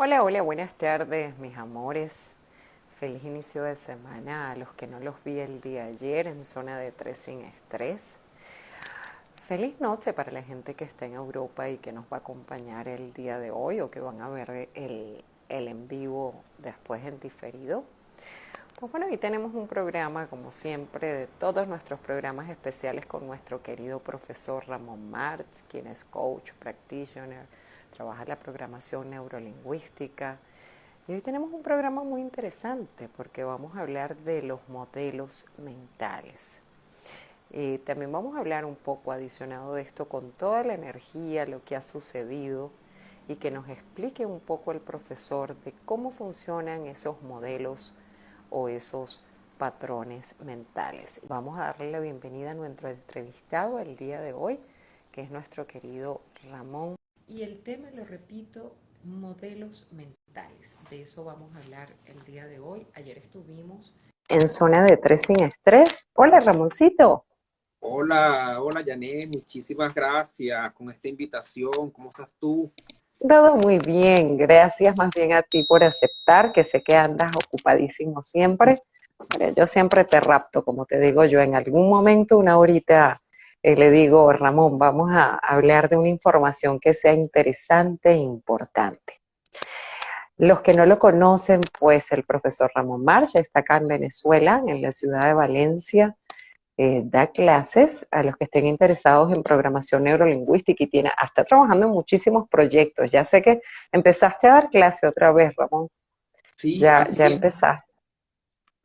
Hola, hola, buenas tardes, mis amores. Feliz inicio de semana a los que no los vi el día de ayer en zona de tres sin estrés. Feliz noche para la gente que está en Europa y que nos va a acompañar el día de hoy o que van a ver el en vivo después en diferido. Pues bueno, hoy tenemos un programa, como siempre, de todos nuestros programas especiales con nuestro querido profesor Ramón March, quien es coach, practitioner, trabaja la programación neurolingüística. Y hoy tenemos un programa muy interesante porque vamos a hablar de los modelos mentales. También vamos a hablar un poco adicionado de esto con toda la energía, lo que ha sucedido y que nos explique un poco el profesor de cómo funcionan esos modelos o esos patrones mentales. Vamos a darle la bienvenida a nuestro entrevistado el día de hoy, que es nuestro querido Ramón. Y el tema, lo repito, modelos mentales. De eso vamos a hablar el día de hoy. Ayer estuvimos en zona de tres sin estrés. Hola, Ramoncito. Hola, hola Janet, muchísimas gracias con esta invitación. ¿Cómo estás tú? Todo muy bien, gracias más bien a ti por aceptar, que sé que andas ocupadísimo siempre, pero yo siempre te rapto, como te digo yo, en algún momento, una horita, le digo, Ramón, vamos a hablar de una información que sea interesante e importante. Los que no lo conocen, pues el profesor Ramón March está acá en Venezuela, en la ciudad de Valencia, da clases a los que estén interesados en programación neurolingüística y está trabajando en muchísimos proyectos. Ya sé que empezaste a dar clase otra vez, Ramón. Sí, Ya así es. empezaste.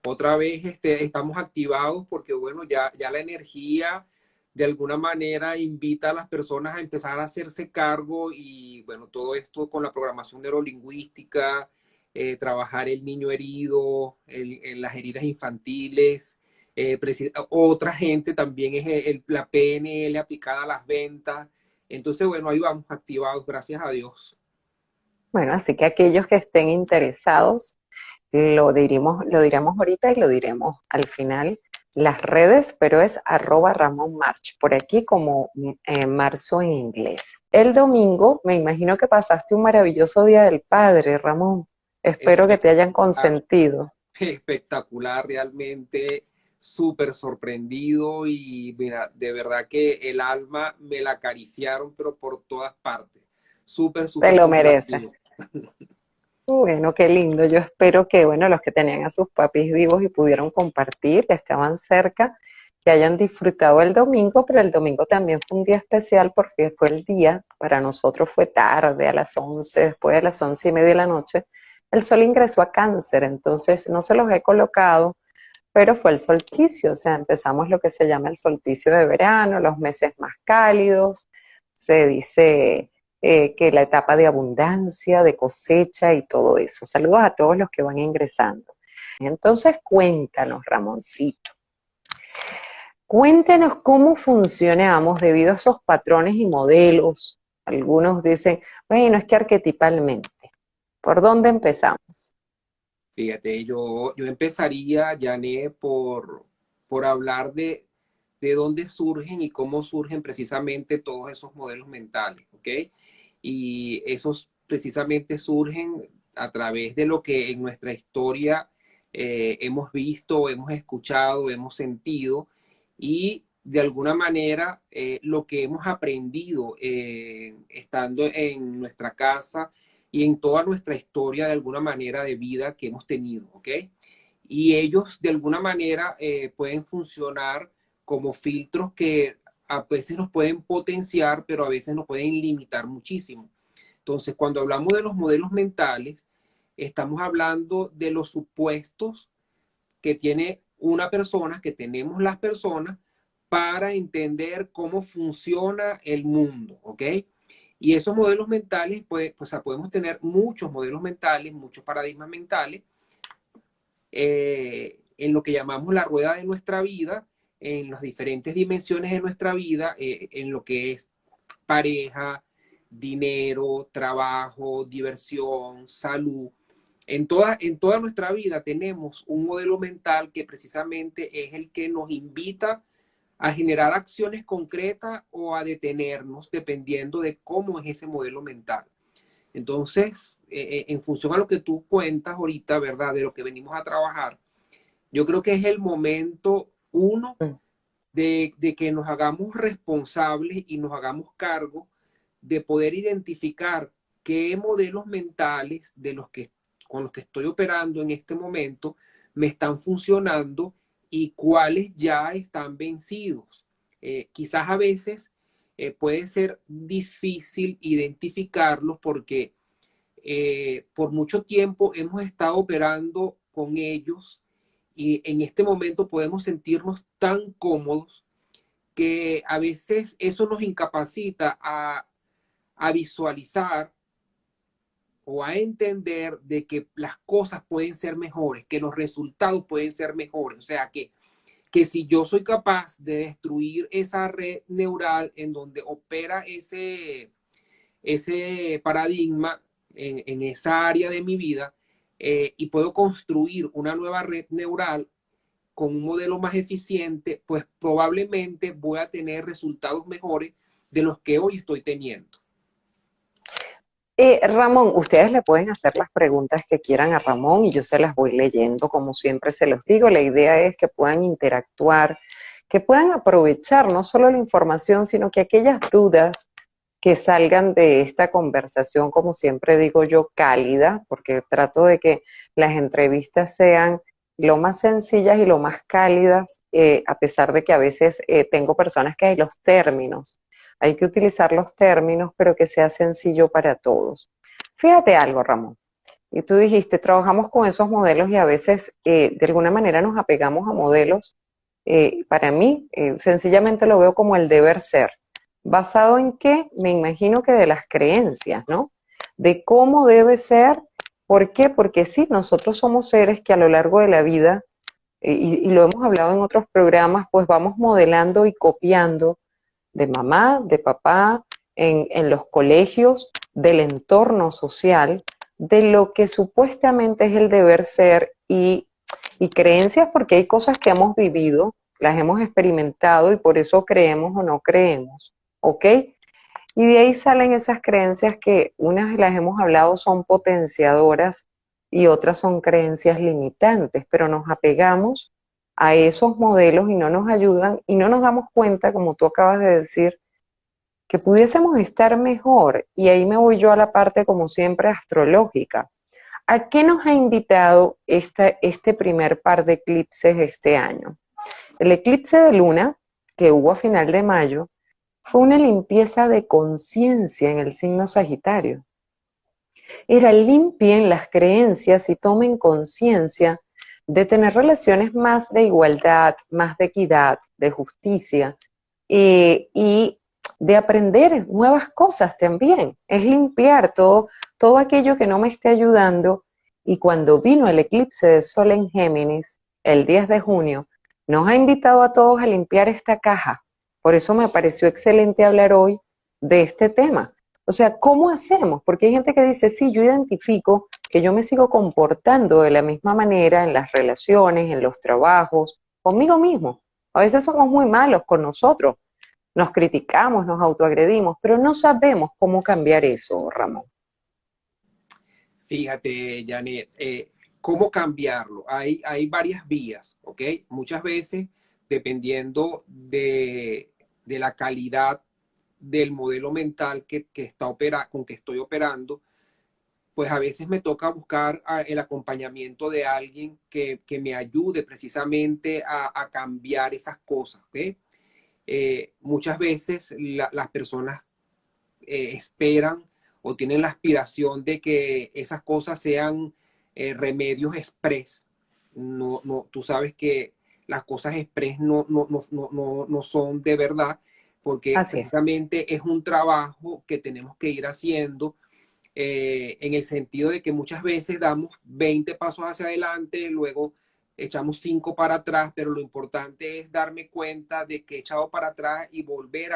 Otra vez estamos activados porque, bueno, ya la energía de alguna manera invita a las personas a empezar a hacerse cargo y, bueno, todo esto con la programación neurolingüística, trabajar el niño herido, en las heridas infantiles. Otra gente también es la PNL aplicada a las ventas. Entonces, bueno, ahí vamos activados, gracias a Dios. Bueno, así que aquellos que estén interesados, lo diremos ahorita y lo diremos al final. Las redes, pero es @Ramón March, por aquí como marzo en inglés. El domingo, me imagino que pasaste un maravilloso Día del Padre, Ramón. Espero que te hayan Espectacular, consentido. espectacular, realmente súper sorprendido y mira, de verdad que el alma me la acariciaron, pero por todas partes. Súper, Te súper lo mereces. complacido. Bueno, qué lindo. Yo espero que, bueno, los que tenían a sus papis vivos y pudieron compartir, que estaban cerca, que hayan disfrutado el domingo, pero el domingo también fue un día especial porque fue el día, para nosotros fue tarde, a las 11, después de las 11:30 de la noche, el sol ingresó a Cáncer, entonces no se los he colocado, pero fue el solsticio, o sea, empezamos lo que se llama el solsticio de verano, los meses más cálidos, se dice que la etapa de abundancia, de cosecha y todo eso. Saludos a todos los que van ingresando. Entonces, cuéntanos, Ramoncito, cuéntanos cómo funcionamos debido a esos patrones y modelos. Algunos dicen, bueno, es que arquetipalmente. ¿Por dónde empezamos? Fíjate, yo empezaría, Janet, por hablar de dónde surgen y cómo surgen precisamente todos esos modelos mentales, ¿ok? Y esos precisamente surgen a través de lo que en nuestra historia hemos visto, hemos escuchado, hemos sentido y de alguna manera lo que hemos aprendido estando en nuestra casa y en toda nuestra historia de alguna manera de vida que hemos tenido, ¿ok? Y ellos de alguna manera pueden funcionar como filtros que a veces nos pueden potenciar, pero a veces nos pueden limitar muchísimo. Entonces, cuando hablamos de los modelos mentales, estamos hablando de los supuestos que tiene una persona, que tenemos las personas, para entender cómo funciona el mundo, ¿ok? Y esos modelos mentales, pues podemos tener muchos modelos mentales, muchos paradigmas mentales, en lo que llamamos la rueda de nuestra vida, en las diferentes dimensiones de nuestra vida, en lo que es pareja, dinero, trabajo, diversión, salud. En toda nuestra vida tenemos un modelo mental que precisamente es el que nos invita a generar acciones concretas o a detenernos dependiendo de cómo es ese modelo mental. Entonces, en función a lo que tú cuentas ahorita, ¿verdad? De lo que venimos a trabajar, yo creo que es el momento, uno, Mm. de que nos hagamos responsables y nos hagamos cargo de poder identificar qué modelos mentales de los que, con los que estoy operando en este momento me están funcionando y cuáles ya están vencidos. Quizás a veces puede ser difícil identificarlos porque por mucho tiempo hemos estado operando con ellos y en este momento podemos sentirnos tan cómodos que a veces eso nos incapacita a visualizar o a entender de que las cosas pueden ser mejores, que los resultados pueden ser mejores. O sea, que si yo soy capaz de destruir esa red neural en donde opera ese paradigma en esa área de mi vida y puedo construir una nueva red neural con un modelo más eficiente, pues probablemente voy a tener resultados mejores de los que hoy estoy teniendo. Ramón, ustedes le pueden hacer las preguntas que quieran a Ramón y yo se las voy leyendo, como siempre se los digo. La idea es que puedan interactuar, que puedan aprovechar no solo la información, sino que aquellas dudas que salgan de esta conversación, como siempre digo yo, cálida, porque trato de que las entrevistas sean lo más sencillas y lo más cálidas, a pesar de que a veces tengo personas que hay los términos. Hay que utilizar los términos, pero que sea sencillo para todos. Fíjate algo, Ramón. Y tú dijiste, trabajamos con esos modelos y a veces de alguna manera nos apegamos a modelos. Para mí, sencillamente lo veo como el deber ser. ¿Basado en qué? Me imagino que de las creencias, ¿no? De cómo debe ser. ¿Por qué? Porque sí, nosotros somos seres que a lo largo de la vida, y lo hemos hablado en otros programas, pues vamos modelando y copiando de mamá, de papá, en los colegios, del entorno social, de lo que supuestamente es el deber ser y creencias, porque hay cosas que hemos vivido, las hemos experimentado y por eso creemos o no creemos, ¿ok? Y de ahí salen esas creencias que unas las hemos hablado son potenciadoras y otras son creencias limitantes, pero nos apegamos a esos modelos y no nos ayudan y no nos damos cuenta, como tú acabas de decir, que pudiésemos estar mejor. Y ahí me voy yo a la parte, como siempre, astrológica. ¿A qué nos ha invitado este primer par de eclipses este año? El eclipse de luna, que hubo a final de mayo, fue una limpieza de conciencia en el signo Sagitario. Era limpien las creencias y tomen conciencia de tener relaciones más de igualdad, más de equidad, de justicia y de aprender nuevas cosas también. Es limpiar todo aquello que no me esté ayudando. Y cuando vino el eclipse de Sol en Géminis, el 10 de junio, nos ha invitado a todos a limpiar esta caja. Por eso me pareció excelente hablar hoy de este tema. O sea, ¿cómo hacemos? Porque hay gente que dice, sí, yo identifico que yo me sigo comportando de la misma manera en las relaciones, en los trabajos, conmigo mismo. A veces somos muy malos con nosotros, nos criticamos, nos autoagredimos, pero no sabemos cómo cambiar eso, Ramón. Fíjate, Janet, ¿cómo cambiarlo? Hay varias vías, ¿ok? Muchas veces, dependiendo de la calidad del modelo mental con que estoy operando, pues a veces me toca buscar el acompañamiento de alguien que me ayude precisamente a cambiar esas cosas, ¿ok? Muchas veces las personas esperan o tienen la aspiración de que esas cosas sean remedios express. Tú sabes que las cosas express no son de verdad, porque Así es. precisamente es un trabajo que tenemos que ir haciendo en el sentido de que muchas veces damos 20 pasos hacia adelante, luego echamos 5 para atrás, pero lo importante es darme cuenta de que he echado para atrás y volver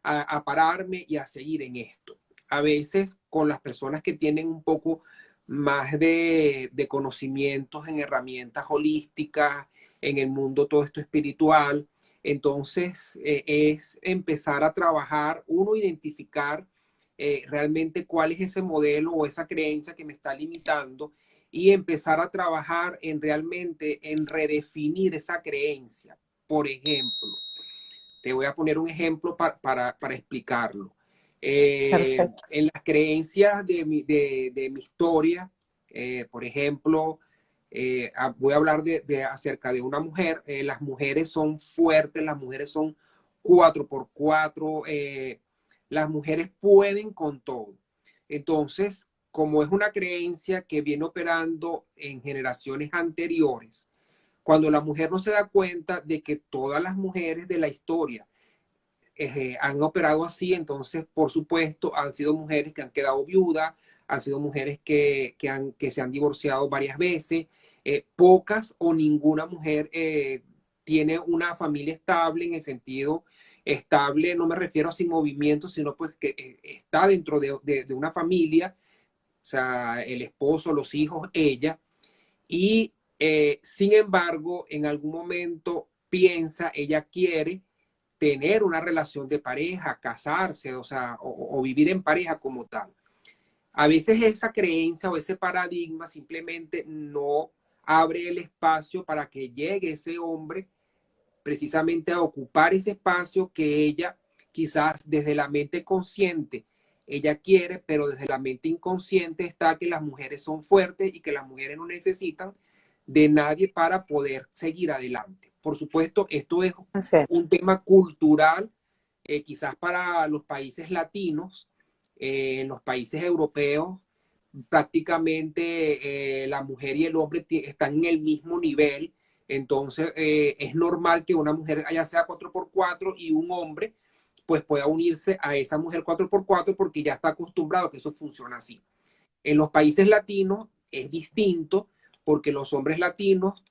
a pararme y a seguir en esto. A veces con las personas que tienen un poco más de conocimientos en herramientas holísticas, en el mundo todo esto espiritual, entonces es empezar a trabajar, uno, identificar realmente cuál es ese modelo o esa creencia que me está limitando y empezar a trabajar en realmente en redefinir esa creencia. Por ejemplo, te voy a poner un ejemplo para explicarlo. Perfecto. En las creencias de mi historia, por ejemplo, voy a hablar acerca de una mujer. Las mujeres son fuertes, las mujeres son 4x4, las mujeres pueden con todo. Entonces, como es una creencia que viene operando en generaciones anteriores, cuando la mujer no se da cuenta de que todas las mujeres de la historia han operado así, entonces, por supuesto, han sido mujeres que han quedado viudas, han sido mujeres que se han divorciado varias veces, pocas o ninguna mujer tiene una familia estable en el sentido estable, no me refiero a sin movimiento, sino pues que está dentro de una familia, o sea, el esposo, los hijos, ella, y sin embargo, en algún momento piensa, ella quiere tener una relación de pareja, casarse, o sea, o vivir en pareja como tal. A veces esa creencia o ese paradigma simplemente no abre el espacio para que llegue ese hombre precisamente a ocupar ese espacio que ella quizás desde la mente consciente ella quiere, pero desde la mente inconsciente está que las mujeres son fuertes y que las mujeres no necesitan de nadie para poder seguir adelante. Por supuesto, esto es Así es. un tema cultural, quizás para los países latinos, en los países europeos, prácticamente la mujer y el hombre están en el mismo nivel. Entonces, es normal que una mujer ya sea 4x4 y un hombre pues pueda unirse a esa mujer 4x4 porque ya está acostumbrado a que eso funciona así. En los países latinos es distinto porque los hombres latinos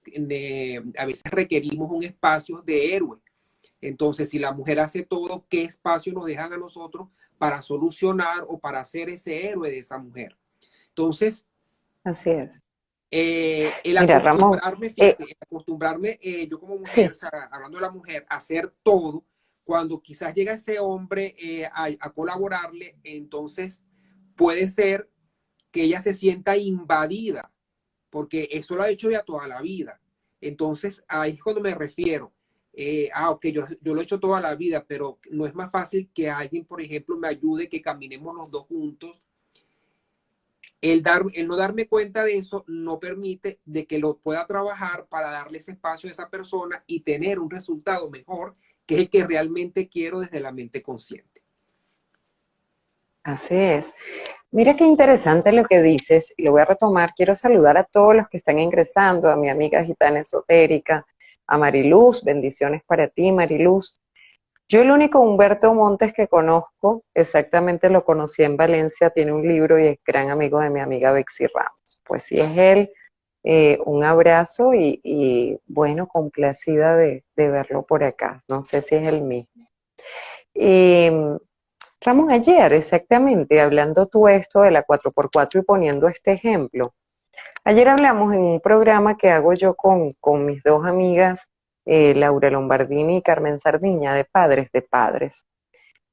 a veces requerimos un espacio de héroe. Entonces, si la mujer hace todo, ¿qué espacio nos dejan a nosotros para solucionar o para ser ese héroe de esa mujer? Entonces, Así es. el Mira, Ramón, acostumbrarme, fíjate, el acostumbrarme yo como mujer, o sí, sea, hablando de la mujer, a hacer todo, cuando quizás llega ese hombre a colaborarle, entonces puede ser que ella se sienta invadida, porque eso lo ha hecho ya toda la vida. Entonces, ahí es cuando me refiero. Ok, yo lo he hecho toda la vida, pero no es más fácil que alguien, por ejemplo, me ayude, que caminemos los dos juntos. El no darme cuenta de eso no permite de que lo pueda trabajar para darle ese espacio a esa persona y tener un resultado mejor, que es el que realmente quiero desde la mente consciente. así es. Mira qué interesante lo que dices, y lo voy a retomar. Quiero saludar a todos los que están ingresando, a mi amiga gitana esotérica, a Mariluz, bendiciones para ti, Mariluz. Yo el único Humberto Montes que conozco, exactamente lo conocí en Valencia, tiene un libro y es gran amigo de mi amiga Bexy Ramos. Pues si es él, un abrazo bueno, complacida de verlo por acá. No sé si es el mismo. Eh, Ramón, ayer exactamente, hablando tú esto de la 4x4 y poniendo este ejemplo, ayer hablamos en un programa que hago yo con mis dos amigas, Laura Lombardini y Carmen Sardiña, de Padres de Padres.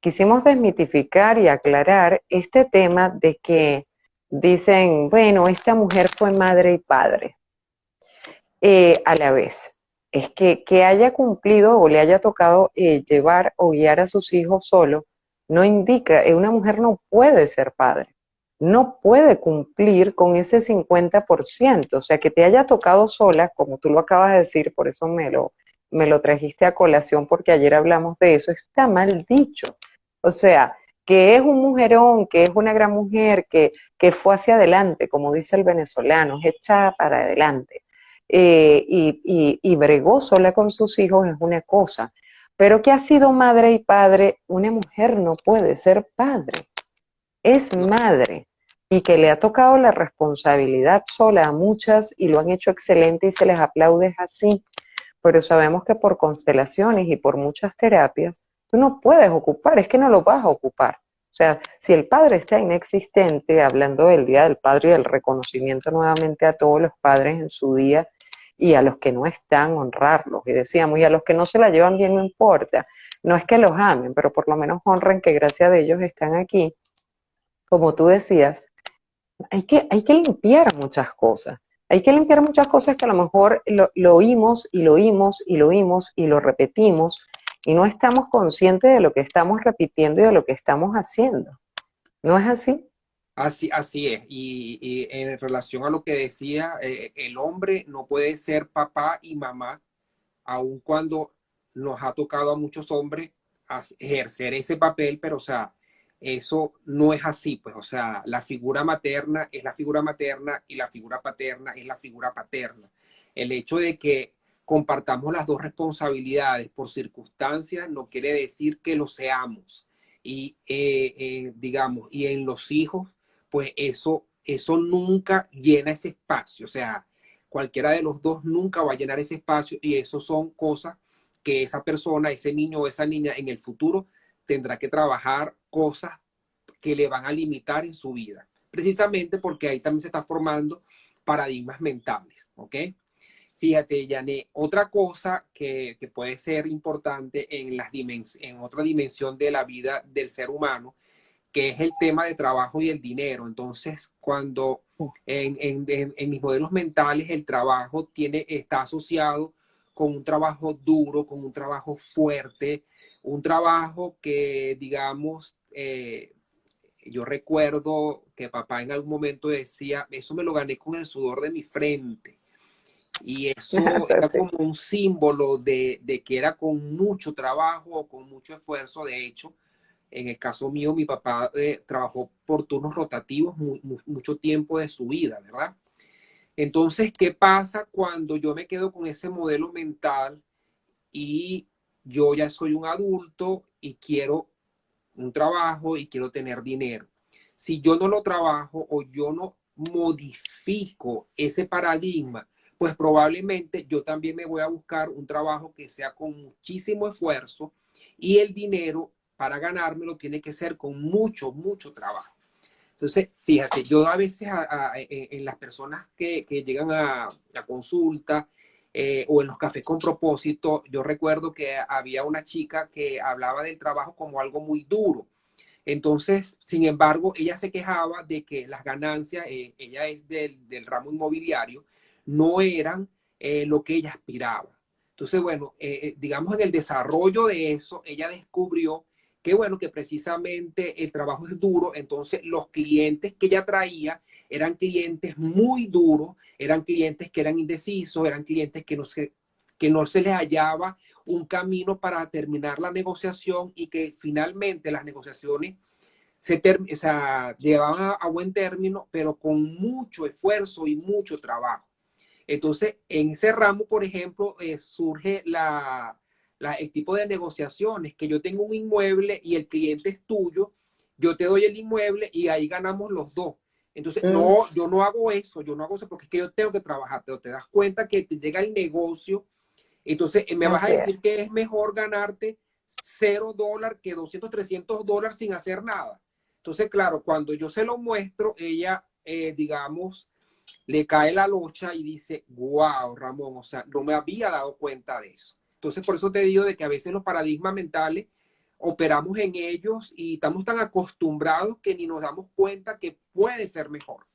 Quisimos desmitificar y aclarar este tema de que dicen, bueno, esta mujer fue madre y padre a la vez. Es que haya cumplido o le haya tocado llevar o guiar a sus hijos solo, no indica, una mujer no puede ser padre, no puede cumplir con ese 50%, o sea, que te haya tocado sola, como tú lo acabas de decir, por eso me lo trajiste a colación, porque ayer hablamos de eso, está mal dicho. O sea, que es un mujerón, que es una gran mujer, que fue hacia adelante, como dice el venezolano, es echada para adelante y bregó sola con sus hijos es una cosa, pero que ha sido madre y padre, una mujer no puede ser padre, es No, madre y que le ha tocado la responsabilidad sola a muchas y lo han hecho excelente y se les aplaude así, pero sabemos que por constelaciones y por muchas terapias, tú no puedes ocupar, es que no lo vas a ocupar. O sea, si el padre está inexistente, hablando del Día del Padre y del reconocimiento nuevamente a todos los padres en su día y a los que no están, honrarlos. Y decíamos, y a los que no se la llevan bien no importa. No es que los amen, pero por lo menos honren que gracias a ellos están aquí. como tú decías, hay que limpiar muchas cosas. Hay que limpiar muchas cosas que a lo mejor lo oímos y lo oímos y lo oímos y lo repetimos y no estamos conscientes de lo que estamos repitiendo y de lo que estamos haciendo. ¿No es así? Así es. Y en relación a lo que decía, el hombre no puede ser papá y mamá, aun cuando nos ha tocado a muchos hombres ejercer ese papel, pero o sea, eso no es así, pues, o sea, la figura materna es la figura materna y la figura paterna es la figura paterna. El hecho de que compartamos las dos responsabilidades por circunstancias no quiere decir que lo seamos. Y digamos, y en los hijos, pues eso nunca llena ese espacio, o sea, cualquiera de los dos nunca va a llenar ese espacio y eso son cosas que esa persona, ese niño o esa niña en el futuro tendrá que trabajar cosas que le van a limitar en su vida, precisamente porque ahí también se está formando paradigmas mentales, ¿ok? Fíjate, Yané, otra cosa que puede ser importante en otra dimensión de la vida del ser humano, que es el tema de trabajo y el dinero. Entonces, cuando en mis modelos mentales el trabajo está asociado con un trabajo duro, con un trabajo fuerte, un trabajo que, digamos, yo recuerdo que papá en algún momento decía, eso me lo gané con el sudor de mi frente. Y eso Eso era sí. como un símbolo de que era con mucho trabajo o con mucho esfuerzo. De hecho, en el caso mío, mi papá trabajó por turnos rotativos mucho tiempo de su vida, ¿verdad? Entonces, ¿qué pasa cuando yo me quedo con ese modelo mental y yo ya soy un adulto y quiero un trabajo y quiero tener dinero? Si yo no lo trabajo o yo no modifico ese paradigma, pues probablemente yo también me voy a buscar un trabajo que sea con muchísimo esfuerzo y el dinero para ganármelo tiene que ser con mucho, mucho trabajo. Entonces, fíjate, yo a veces en las personas que llegan a consulta o en los cafés con propósito, yo recuerdo que había una chica que hablaba del trabajo como algo muy duro. Entonces, sin embargo, ella se quejaba de que las ganancias, ella es del ramo inmobiliario, no eran lo que ella aspiraba. Entonces, bueno, digamos en el desarrollo de eso, ella descubrió que, bueno, que precisamente el trabajo es duro, entonces los clientes que ella traía eran clientes muy duros, eran clientes que eran indecisos, eran clientes que no se les hallaba un camino para terminar la negociación y que finalmente las negociaciones o sea, llevaban a buen término, pero con mucho esfuerzo y mucho trabajo. Entonces, en ese ramo, por ejemplo, surge el tipo de negociaciones, que yo tengo un inmueble y el cliente es tuyo, yo te doy el inmueble y ahí ganamos los dos. Entonces, Mm, no, yo no hago eso, yo no hago eso porque es que yo tengo que trabajar, pero te das cuenta que te llega el negocio, entonces me vas a así es. decir que es mejor ganarte $0 que 200, $300 sin hacer nada. Entonces, claro, cuando yo se lo muestro, ella, digamos, le cae la locha y dice, wow, Ramón, o sea, no me había dado cuenta de eso. Entonces, por eso te digo de que a veces los paradigmas mentales operamos en ellos y estamos tan acostumbrados que ni nos damos cuenta que puede ser mejor.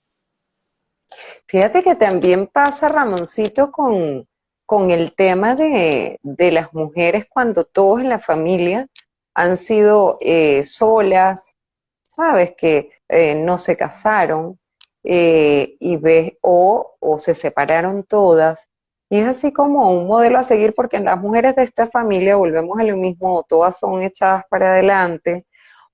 Fíjate que también pasa, Ramoncito, con el tema de las mujeres cuando todos en la familia han sido solas, sabes que no se casaron y ves, o se separaron todas. Y es así como un modelo a seguir porque las mujeres de esta familia, volvemos a lo mismo, todas son echadas para adelante,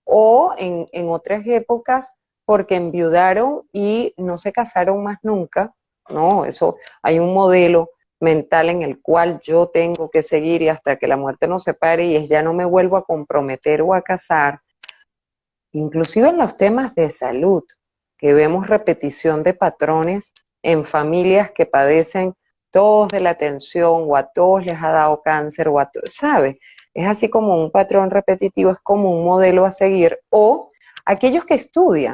o en otras épocas porque enviudaron y no se casaron más nunca. No, eso hay un modelo mental en el cual yo tengo que seguir y hasta que la muerte nos separe y es ya no me vuelvo a comprometer o a casar. Inclusive en los temas de salud, que vemos repetición de patrones en familias que padecen todos de la tensión o a todos les ha dado cáncer o a todos, ¿sabe? Es así como un patrón repetitivo, es como un modelo a seguir o aquellos que estudian.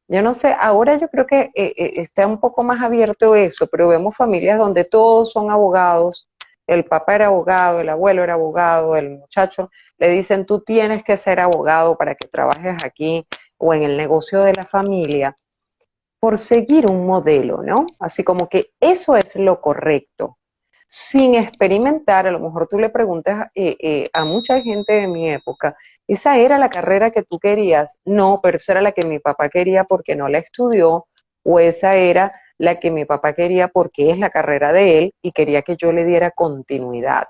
Yo no sé, ahora yo creo que está un poco más abierto eso, pero vemos familias donde todos son abogados, el papá era abogado, el abuelo era abogado, el muchacho le dicen, tú tienes que ser abogado para que trabajes aquí o en el negocio de la familia por seguir un modelo, ¿no? Así como que eso es lo correcto, sin experimentar. A lo mejor tú le preguntas a mucha gente de mi época, ¿esa era la carrera que tú querías? No, pero esa era la que mi papá quería porque no la estudió, o esa era la que mi papá quería porque es la carrera de él y quería que yo le diera continuidad.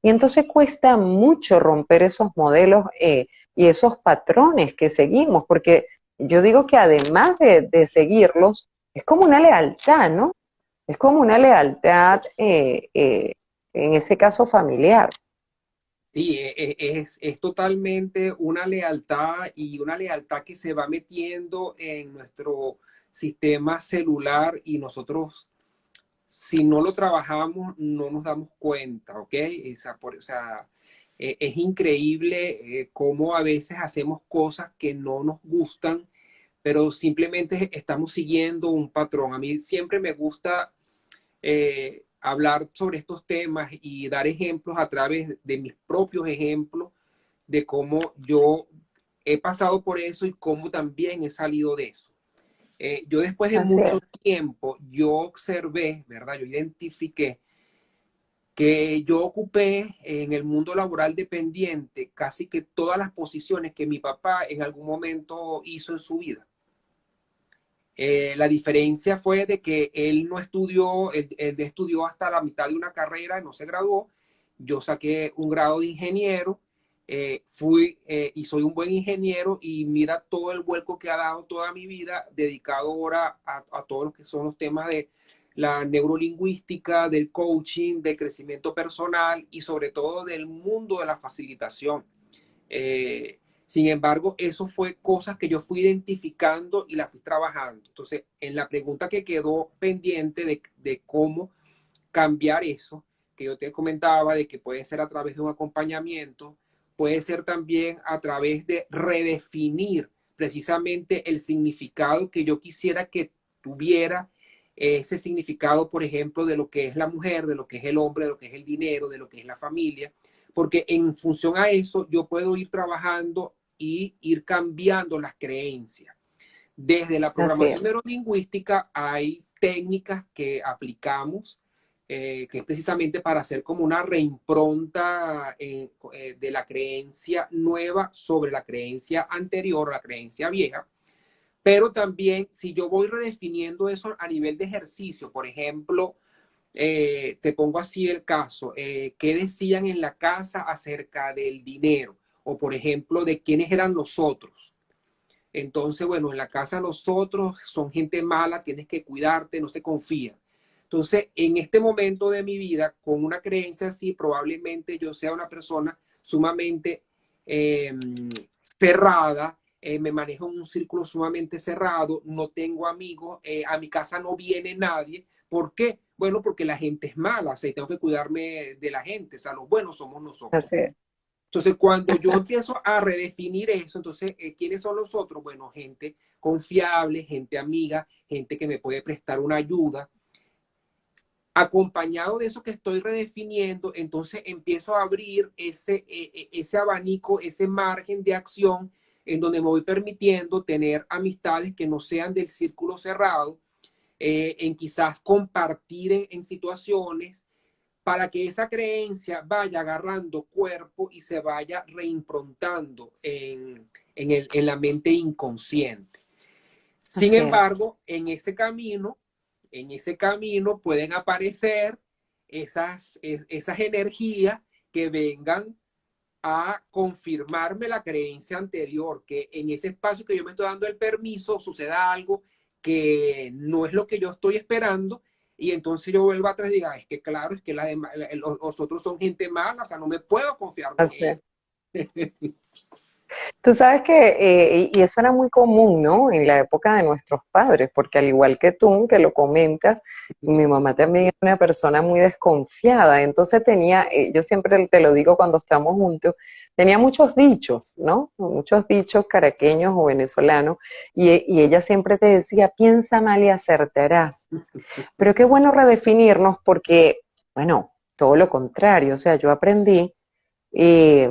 Y entonces cuesta mucho romper esos modelos y esos patrones que seguimos, porque yo digo que además de seguirlos, es como una lealtad, ¿no? Es como una lealtad, en ese caso familiar. Sí, es totalmente una lealtad y una lealtad que se va metiendo en nuestro sistema celular y nosotros, si no lo trabajamos, no nos damos cuenta, ¿ok? O sea, es increíble cómo a veces hacemos cosas que no nos gustan, pero simplemente estamos siguiendo un patrón. A mí siempre me gusta hablar sobre estos temas y dar ejemplos a través de mis propios ejemplos de cómo yo he pasado por eso y cómo también he salido de eso. Yo después de Así mucho es. tiempo, yo observé, ¿verdad? Yo identifiqué que yo ocupé en el mundo laboral dependiente casi que todas las posiciones que mi papá en algún momento hizo en su vida. La diferencia fue de que él no estudió, él estudió hasta la mitad de una carrera, no se graduó. Yo saqué un grado de ingeniero, y soy un buen ingeniero y mira todo el vuelco que ha dado toda mi vida dedicado ahora a todo lo que son los temas de la neurolingüística, del coaching, del crecimiento personal y sobre todo del mundo de la facilitación. Sin embargo, eso fue cosas que yo fui identificando y las fui trabajando. Entonces, en la pregunta que quedó pendiente de cómo cambiar eso, que yo te comentaba, de que puede ser a través de un acompañamiento, puede ser también a través de redefinir precisamente el significado que yo quisiera que tuviera ese significado, por ejemplo, de lo que es la mujer, de lo que es el hombre, de lo que es el dinero, de lo que es la familia, porque en función a eso yo puedo ir trabajando y ir cambiando las creencias. Desde la Así es. programación neurolingüística hay técnicas que aplicamos, que es precisamente para hacer como una reimpronta de la creencia nueva sobre la creencia anterior, la creencia vieja. Pero también si yo voy redefiniendo eso a nivel de ejercicio, por ejemplo, te pongo así el caso, ¿qué decían en la casa acerca del dinero? O por ejemplo, de quiénes eran los otros. Entonces, bueno, en la casa los otros son gente mala, tienes que cuidarte, no se confía. Entonces, en este momento de mi vida, con una creencia así, probablemente yo sea una persona sumamente eh, cerrada, me manejo en un círculo sumamente cerrado, no tengo amigos, a mi casa no viene nadie. ¿Por qué? Bueno, porque la gente es mala, o sea, tengo que cuidarme de la gente, o sea, los buenos somos nosotros. Así es. Entonces, cuando yo empiezo a redefinir eso, entonces, ¿quiénes son los otros? Bueno, gente confiable, gente amiga, gente que me puede prestar una ayuda. Acompañado de eso que estoy redefiniendo, entonces empiezo a abrir ese abanico, ese margen de acción en donde me voy permitiendo tener amistades que no sean del círculo cerrado, en quizás compartir en situaciones para que esa creencia vaya agarrando cuerpo y se vaya reimprontando en la mente inconsciente. Sin Así es. embargo, en ese camino pueden aparecer esas energías que vengan a confirmarme la creencia anterior, que en ese espacio que yo me estoy dando el permiso suceda algo que no es lo que yo estoy esperando, y entonces yo vuelvo atrás y diga, es que claro, es que los otros son gente mala, o sea, no me puedo confiar de Así es. ellos. Tú sabes que, y eso era muy común, ¿no? En la época de nuestros padres, porque al igual que tú, que lo comentas, mi mamá también era una persona muy desconfiada, entonces tenía, yo siempre te lo digo cuando estamos juntos, tenía muchos dichos, ¿no? Muchos dichos caraqueños o venezolanos, y ella siempre te decía, piensa mal y acertarás. Pero qué bueno redefinirnos porque, bueno, todo lo contrario, o sea, yo aprendí, eh,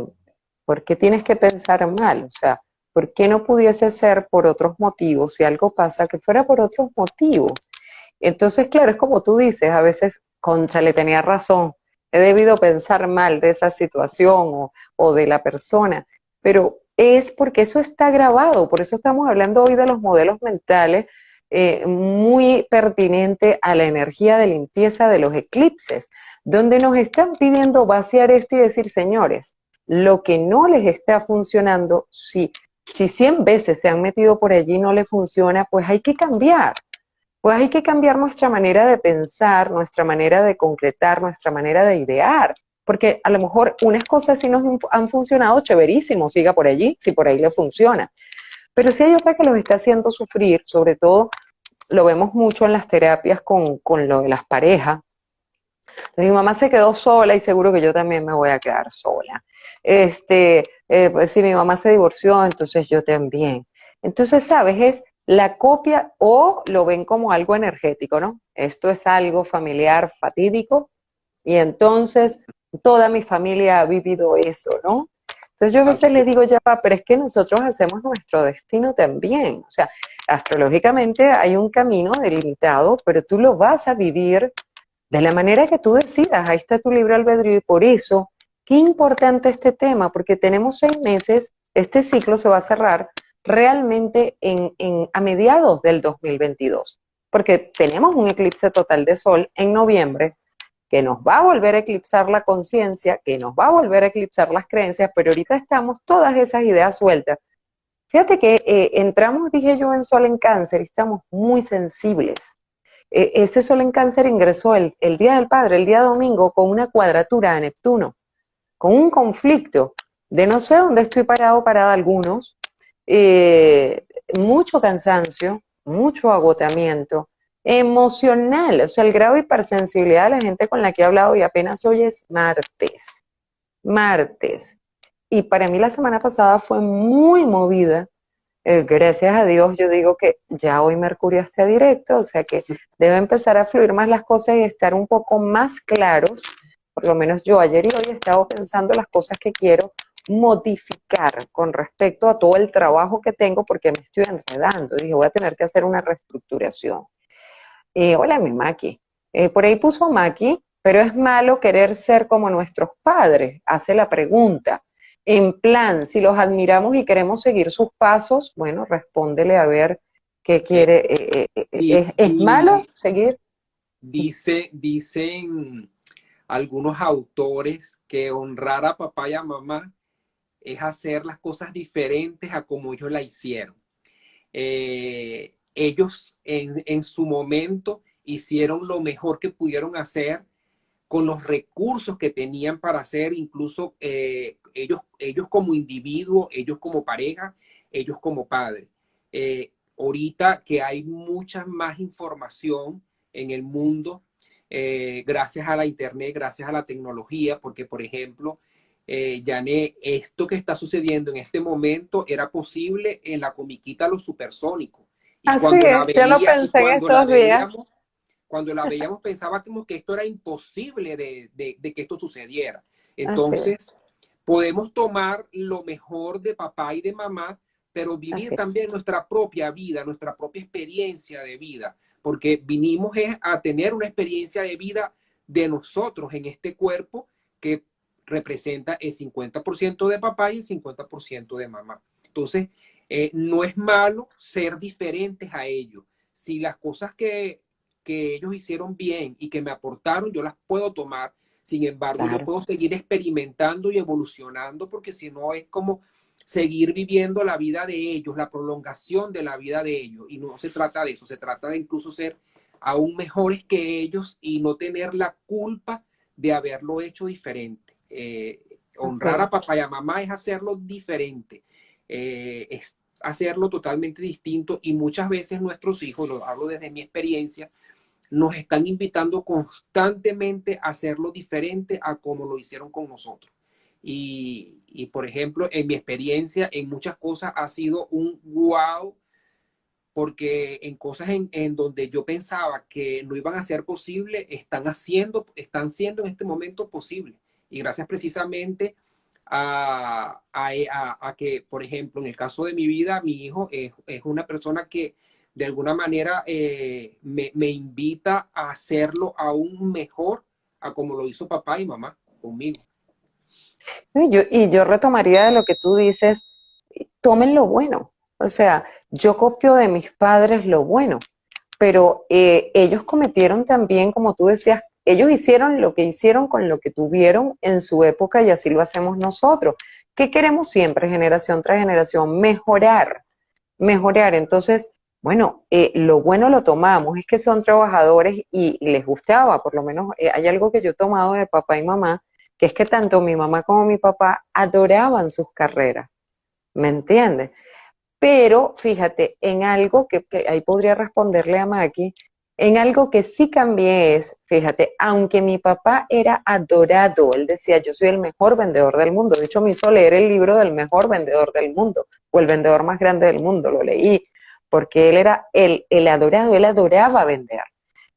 ¿por qué tienes que pensar mal? O sea, ¿por qué no pudiese ser por otros motivos? Si algo pasa, que fuera por otros motivos. Entonces, claro, es como tú dices, a veces, concha, le tenía razón, he debido pensar mal de esa situación o de la persona, pero es porque eso está grabado, por eso estamos hablando hoy de los modelos mentales, muy pertinente a la energía de limpieza de los eclipses, donde nos están pidiendo vaciar esto y decir, señores, lo que no les está funcionando, si 100 veces se han metido por allí y no les funciona, pues hay que cambiar. Pues hay que cambiar nuestra manera de pensar, nuestra manera de concretar, nuestra manera de idear. Porque a lo mejor unas cosas sí nos han funcionado, chéverísimo, siga por allí, si por ahí le funciona. Pero si hay otra que los está haciendo sufrir, sobre todo lo vemos mucho en las terapias con lo de las parejas. Entonces, mi mamá se quedó sola y seguro que yo también me voy a quedar sola. Pues si mi mamá se divorció, entonces yo también. Entonces, ¿sabes? Es la copia o lo ven como algo energético, ¿no? Esto es algo familiar fatídico y entonces toda mi familia ha vivido eso, ¿no? Entonces yo a veces Así les digo, ya va, pero es que nosotros hacemos nuestro destino también. O sea, astrológicamente hay un camino delimitado, pero tú lo vas a vivir de la manera que tú decidas. Ahí está tu libre albedrío y por eso, qué importante este tema, porque tenemos 6 meses, este ciclo se va a cerrar realmente a mediados del 2022, porque tenemos un eclipse total de sol en noviembre, que nos va a volver a eclipsar la conciencia, que nos va a volver a eclipsar las creencias, pero ahorita estamos todas esas ideas sueltas. Fíjate que entramos, dije yo, en sol en cáncer y estamos muy sensibles. Ese sol en cáncer ingresó el Día del Padre, el día domingo, con una cuadratura a Neptuno, con un conflicto de no sé dónde estoy parado, parada algunos, eh, mucho cansancio, mucho agotamiento emocional, o sea, el grado de hipersensibilidad de la gente con la que he hablado y apenas hoy es martes. Y para mí la semana pasada fue muy movida. Gracias a Dios, yo digo que ya hoy Mercurio está directo, o sea que debe empezar a fluir más las cosas y estar un poco más claros. Por lo menos yo ayer y hoy he estado pensando las cosas que quiero modificar con respecto a todo el trabajo que tengo porque me estoy enredando. Dije, voy a tener que hacer una reestructuración. Hola, mi Maki. Por ahí puso Maki, pero es malo querer ser como nuestros padres, hace la pregunta. En plan, si los admiramos y queremos seguir sus pasos, bueno, respóndele a ver qué es. quiere. ¿Es malo seguir? Dicen algunos autores que honrar a papá y a mamá es hacer las cosas diferentes a como ellos la hicieron. Ellos en su momento hicieron lo mejor que pudieron hacer con los recursos que tenían para hacer, incluso ellos como individuo, ellos como pareja, ellos como padre. Ahorita que hay mucha más información en el mundo, gracias a la internet, gracias a la tecnología, porque por ejemplo, Jané, esto que está sucediendo en este momento era posible en la comiquita Los Supersónicos. Y Así cuando la es, yo lo veía, y pensé en cuando la estos días. veíamos, cuando la veíamos pensábamos que esto era imposible de que esto sucediera. Así es, Entonces, podemos tomar lo mejor de papá y de mamá, pero vivir así es. también nuestra propia vida, nuestra propia experiencia de vida, porque vinimos a tener una experiencia de vida de nosotros en este cuerpo que representa el 50% de papá y el 50% de mamá. Entonces, no es malo ser diferentes a ellos. Si las cosas que ellos hicieron bien y que me aportaron, yo las puedo tomar. Sin embargo, yo Claro, puedo seguir experimentando y evolucionando porque si no es como seguir viviendo la vida de ellos, la prolongación de la vida de ellos. Y no se trata de eso, se trata de incluso ser aún mejores que ellos y no tener la culpa de haberlo hecho diferente. así Honrar es. a papá y a mamá es hacerlo diferente, es hacerlo totalmente distinto y muchas veces nuestros hijos, lo hablo desde mi experiencia, nos están invitando constantemente a hacerlo diferente a como lo hicieron con nosotros. Por ejemplo, en mi experiencia, en muchas cosas ha sido un wow, porque en cosas en donde yo pensaba que no iban a ser posible, están siendo en este momento posible. Y gracias precisamente a que, por ejemplo, en el caso de mi vida, mi hijo es una persona que de alguna manera me invita a hacerlo aún mejor a como lo hizo papá y mamá conmigo. Y yo retomaría de lo que tú dices, tomen lo bueno. O sea, yo copio de mis padres lo bueno, pero ellos cometieron también, como tú decías, ellos hicieron lo que hicieron con lo que tuvieron en su época y así lo hacemos nosotros. ¿Qué queremos siempre, generación tras generación? Mejorar, mejorar. Entonces, bueno, lo bueno lo tomamos, es que son trabajadores y les gustaba, por lo menos hay algo que yo he tomado de papá y mamá, que es que tanto mi mamá como mi papá adoraban sus carreras, ¿me entiendes? Pero fíjate, en algo que ahí podría responderle a Maki, en algo que sí cambié es, fíjate, aunque mi papá era adorado, él decía, yo soy el mejor vendedor del mundo. De hecho, me hizo leer el libro del mejor vendedor del mundo, o el vendedor más grande del mundo, lo leí, porque él era el adorado, él adoraba vender.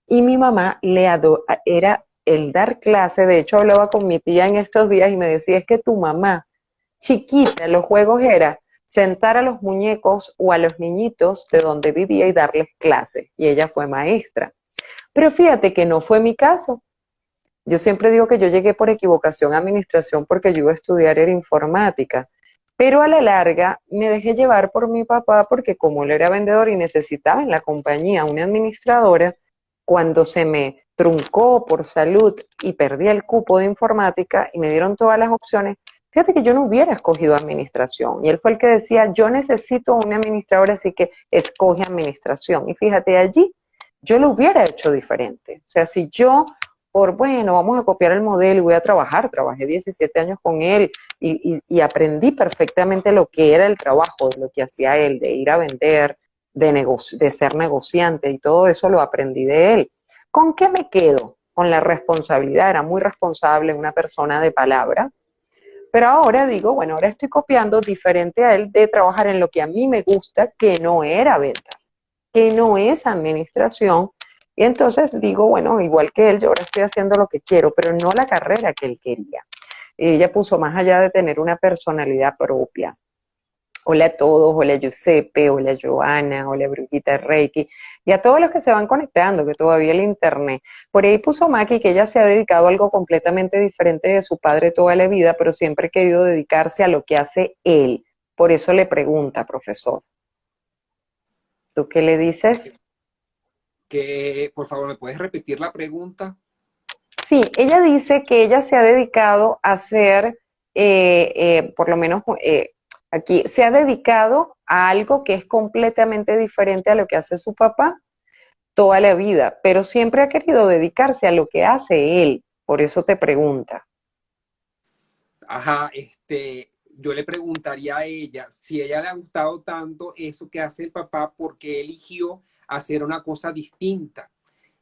Y mi mamá era el dar clase, de hecho hablaba con mi tía en estos días y me decía, es que tu mamá chiquita, los juegos era sentar a los muñecos o a los niñitos de donde vivía y darles clases. Y ella fue maestra. Pero fíjate que no fue mi caso. Yo siempre digo que yo llegué por equivocación a administración porque yo iba a estudiar era informática. Pero a la larga me dejé llevar por mi papá porque como él era vendedor y necesitaba en la compañía una administradora, cuando se me truncó por salud y perdí el cupo de informática y me dieron todas las opciones, fíjate que yo no hubiera escogido administración. Y él fue el que decía, yo necesito una administradora, así que escoge administración. Y fíjate, allí yo lo hubiera hecho diferente. O sea, si yo, bueno, vamos a copiar el modelo y voy a trabajar, trabajé 17 años con él y aprendí perfectamente lo que era el trabajo, de lo que hacía él, de ir a vender, de ser negociante y todo eso lo aprendí de él. ¿Con qué me quedo? Con la responsabilidad, era muy responsable, una persona de palabra, pero ahora digo, bueno, ahora estoy copiando diferente a él de trabajar en lo que a mí me gusta, que no era ventas, que no es administración. Y entonces digo, bueno, igual que él, yo ahora estoy haciendo lo que quiero, pero no la carrera que él quería. Y ella puso más allá de tener una personalidad propia. Hola a todos, hola Giuseppe, hola Joana, hola Brujita Reiki, y a todos los que se van conectando, que todavía el internet. Por ahí puso Maki que ella se ha dedicado a algo completamente diferente de su padre toda la vida, pero siempre ha querido dedicarse a lo que hace él. Por eso le pregunta, profesor. ¿Tú qué le dices? Que, por favor, ¿me puedes repetir la pregunta? Sí, ella dice que ella se ha dedicado a hacer, por lo menos aquí, se ha dedicado a algo que es completamente diferente a lo que hace su papá toda la vida, pero siempre ha querido dedicarse a lo que hace él. Por eso te pregunta. Ajá, yo le preguntaría a ella si a ella le ha gustado tanto eso que hace el papá, porque eligió hacer una cosa distinta.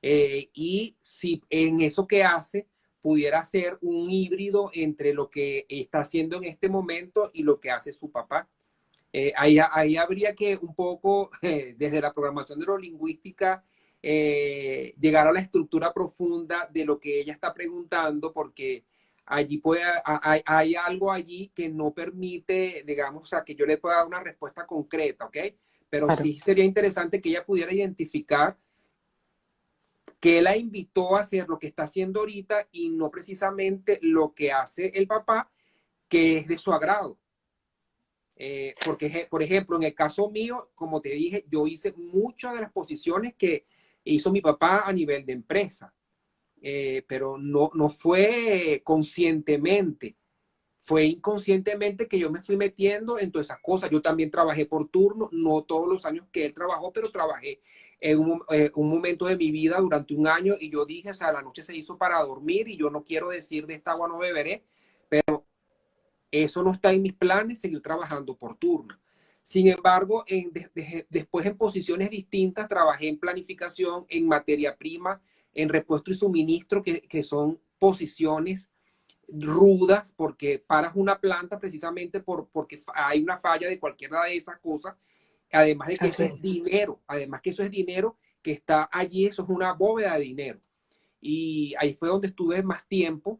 Y si en eso que hace pudiera ser un híbrido entre lo que está haciendo en este momento y lo que hace su papá. Ahí habría que un poco, desde la programación neurolingüística, llegar a la estructura profunda de lo que ella está preguntando, porque allí hay algo allí que no permite, digamos, o sea, que yo le pueda dar una respuesta concreta, ¿ok? Pero Claro. sí sería interesante que ella pudiera identificar que la invitó a hacer lo que está haciendo ahorita y no precisamente lo que hace el papá, que es de su agrado. Porque, por ejemplo, en el caso mío, como te dije, yo hice muchas de las posiciones que hizo mi papá a nivel de empresa, pero no fue conscientemente, fue inconscientemente que yo me fui metiendo en todas esas cosas. Yo también trabajé por turno, no todos los años que él trabajó, pero trabajé en un momento de mi vida durante un año y yo dije, o sea, la noche se hizo para dormir y yo no quiero decir de esta agua no beberé, pero eso no está en mis planes, seguir trabajando por turno. Sin embargo, después en posiciones distintas, trabajé en planificación, en materia prima, en repuesto y suministro, que son posiciones rudas, porque paras una planta precisamente porque hay una falla de cualquiera de esas cosas, además de que eso Así es es. dinero, además que eso es dinero que está allí, eso es una bóveda de dinero. Y ahí fue donde estuve más tiempo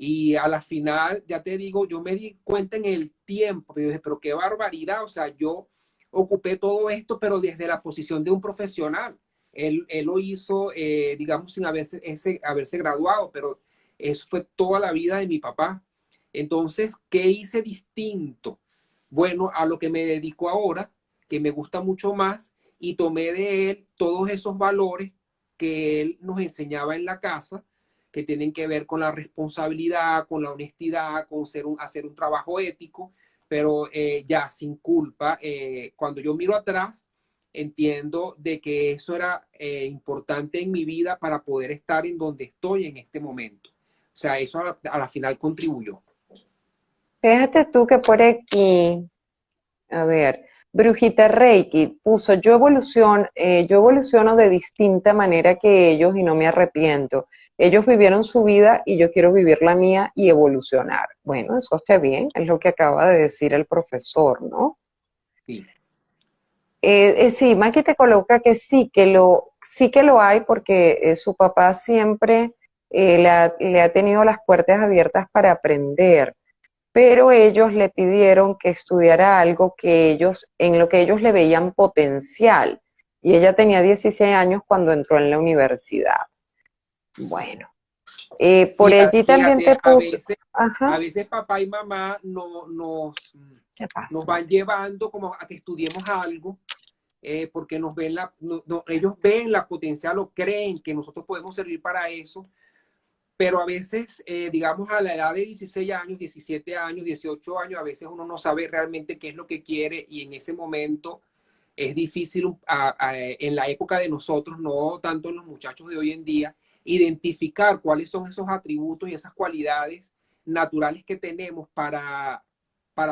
Y a la final, ya te digo, yo me di cuenta en el tiempo, yo dije, pero qué barbaridad, o sea, yo ocupé todo esto, pero desde la posición de un profesional. Él lo hizo, digamos, sin haberse graduado, pero eso fue toda la vida de mi papá. Entonces, ¿qué hice distinto? Bueno, a lo que me dedico ahora, que me gusta mucho más, y tomé de él todos esos valores que él nos enseñaba en la casa, que tienen que ver con la responsabilidad, con la honestidad, con hacer un trabajo ético, pero ya sin culpa. Cuando yo miro atrás, entiendo de que eso era importante en mi vida para poder estar en donde estoy en este momento. O sea, eso a la final contribuyó. Fíjate tú que por aquí, a ver, Brujita Reiki puso, yo evoluciono de distinta manera que ellos y no me arrepiento. Ellos vivieron su vida y yo quiero vivir la mía y evolucionar. Bueno, eso está bien, es lo que acaba de decir el profesor, ¿no? Sí. Sí, Maki te coloca que sí que lo hay porque su papá siempre le ha tenido las puertas abiertas para aprender, pero ellos le pidieron que estudiara algo en lo que ellos le veían potencial. Y ella tenía 16 años cuando entró en la universidad. Bueno, por allí también te Fíjate, puso, a ajá, veces papá y mamá ¿qué nos pasa? van llevando como a que estudiemos algo, porque nos ven ellos ven la potencial o creen que nosotros podemos servir para eso, pero a veces, digamos, a la edad de 16 años, 17 años, 18 años, a veces uno no sabe realmente qué es lo que quiere y en ese momento es difícil en la época de nosotros, no tanto en los muchachos de hoy en día, identificar cuáles son esos atributos y esas cualidades naturales que tenemos para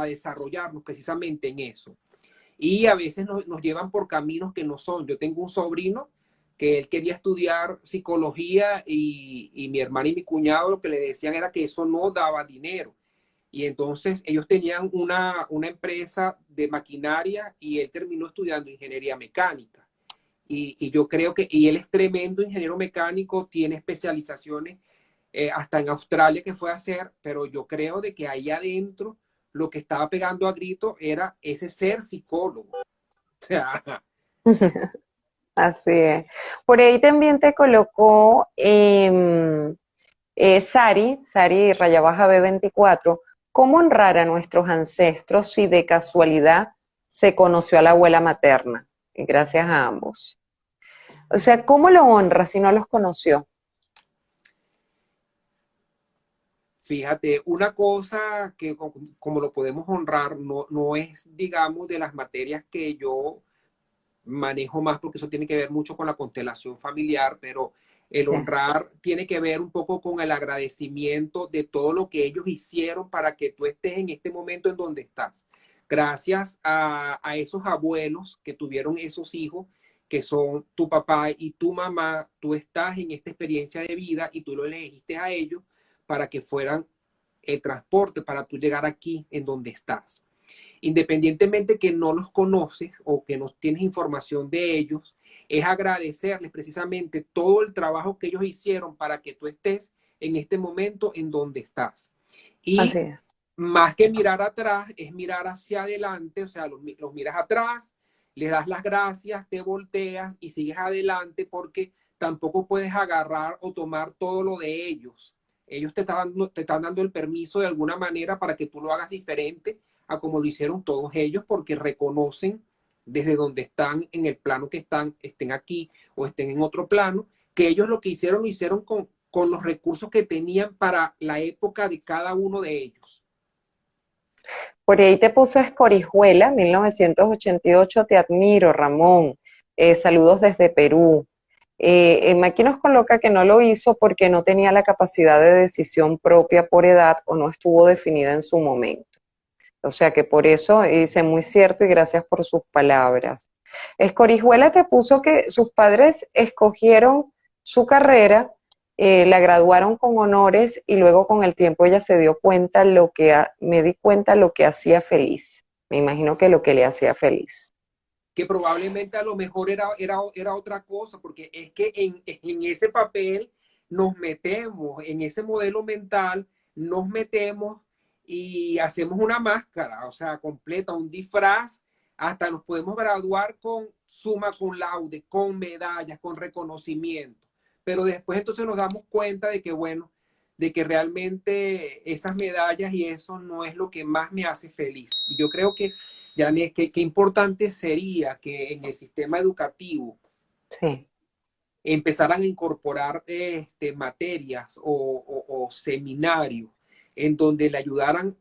desarrollarnos precisamente en eso. Y a veces nos llevan por caminos que no son. Yo tengo un sobrino que él quería estudiar psicología y mi hermana y mi cuñado lo que le decían era que eso no daba dinero. Y entonces ellos tenían una empresa de maquinaria y él terminó estudiando ingeniería mecánica. Y yo creo que, y él es tremendo ingeniero mecánico, tiene especializaciones hasta en Australia que fue a hacer, pero yo creo de que ahí adentro lo que estaba pegando a grito era ese ser psicólogo. O sea, Así es. Por ahí también te colocó Sari Raya Baja B24, ¿cómo honrar a nuestros ancestros si de casualidad se conoció a la abuela materna? Y gracias a ambos. O sea, ¿cómo lo honra si no los conoció? fíjate, una cosa que como lo podemos honrar no es, digamos, de las materias que yo manejo más porque eso tiene que ver mucho con la constelación familiar, pero el Sí, honrar tiene que ver un poco con el agradecimiento de todo lo que ellos hicieron para que tú estés en este momento en donde estás. Gracias a esos abuelos que tuvieron esos hijos, que son tu papá y tu mamá, tú estás en esta experiencia de vida y tú lo elegiste a ellos para que fueran el transporte para tú llegar aquí en donde estás. Independientemente que no los conoces o que no tienes información de ellos, es agradecerles precisamente todo el trabajo que ellos hicieron para que tú estés en este momento en donde estás. así Y es. más que mirar atrás, es mirar hacia adelante, o sea, los miras atrás, les das las gracias, te volteas y sigues adelante porque tampoco puedes agarrar o tomar todo lo de ellos. Ellos te están dando el permiso de alguna manera para que tú lo hagas diferente a como lo hicieron todos ellos porque reconocen desde donde están, en el plano que están, estén aquí o estén en otro plano, que ellos lo hicieron con los recursos que tenían para la época de cada uno de ellos. Por ahí te puso Escorijuela, 1988, te admiro, Ramón. Saludos desde Perú. Aquí nos coloca que no lo hizo porque no tenía la capacidad de decisión propia por edad o no estuvo definida en su momento. O sea que por eso dice muy cierto y gracias por sus palabras. Escorijuela te puso que sus padres escogieron su carrera, la graduaron con honores y luego con el tiempo ella se dio cuenta me di cuenta lo que hacía feliz. Me imagino que lo que le hacía feliz. Que probablemente a lo mejor era otra cosa, porque es que en ese papel nos metemos, en ese modelo mental, nos metemos y hacemos una máscara, o sea, completa, un disfraz, hasta nos podemos graduar con summa cum laude, con medallas, con reconocimiento. Pero después entonces nos damos cuenta de que, bueno, de que realmente esas medallas y eso no es lo que más me hace feliz. Y yo creo que, Janet, que importante sería que en el sistema educativo Sí, empezaran a incorporar materias o seminarios en donde le ayudaran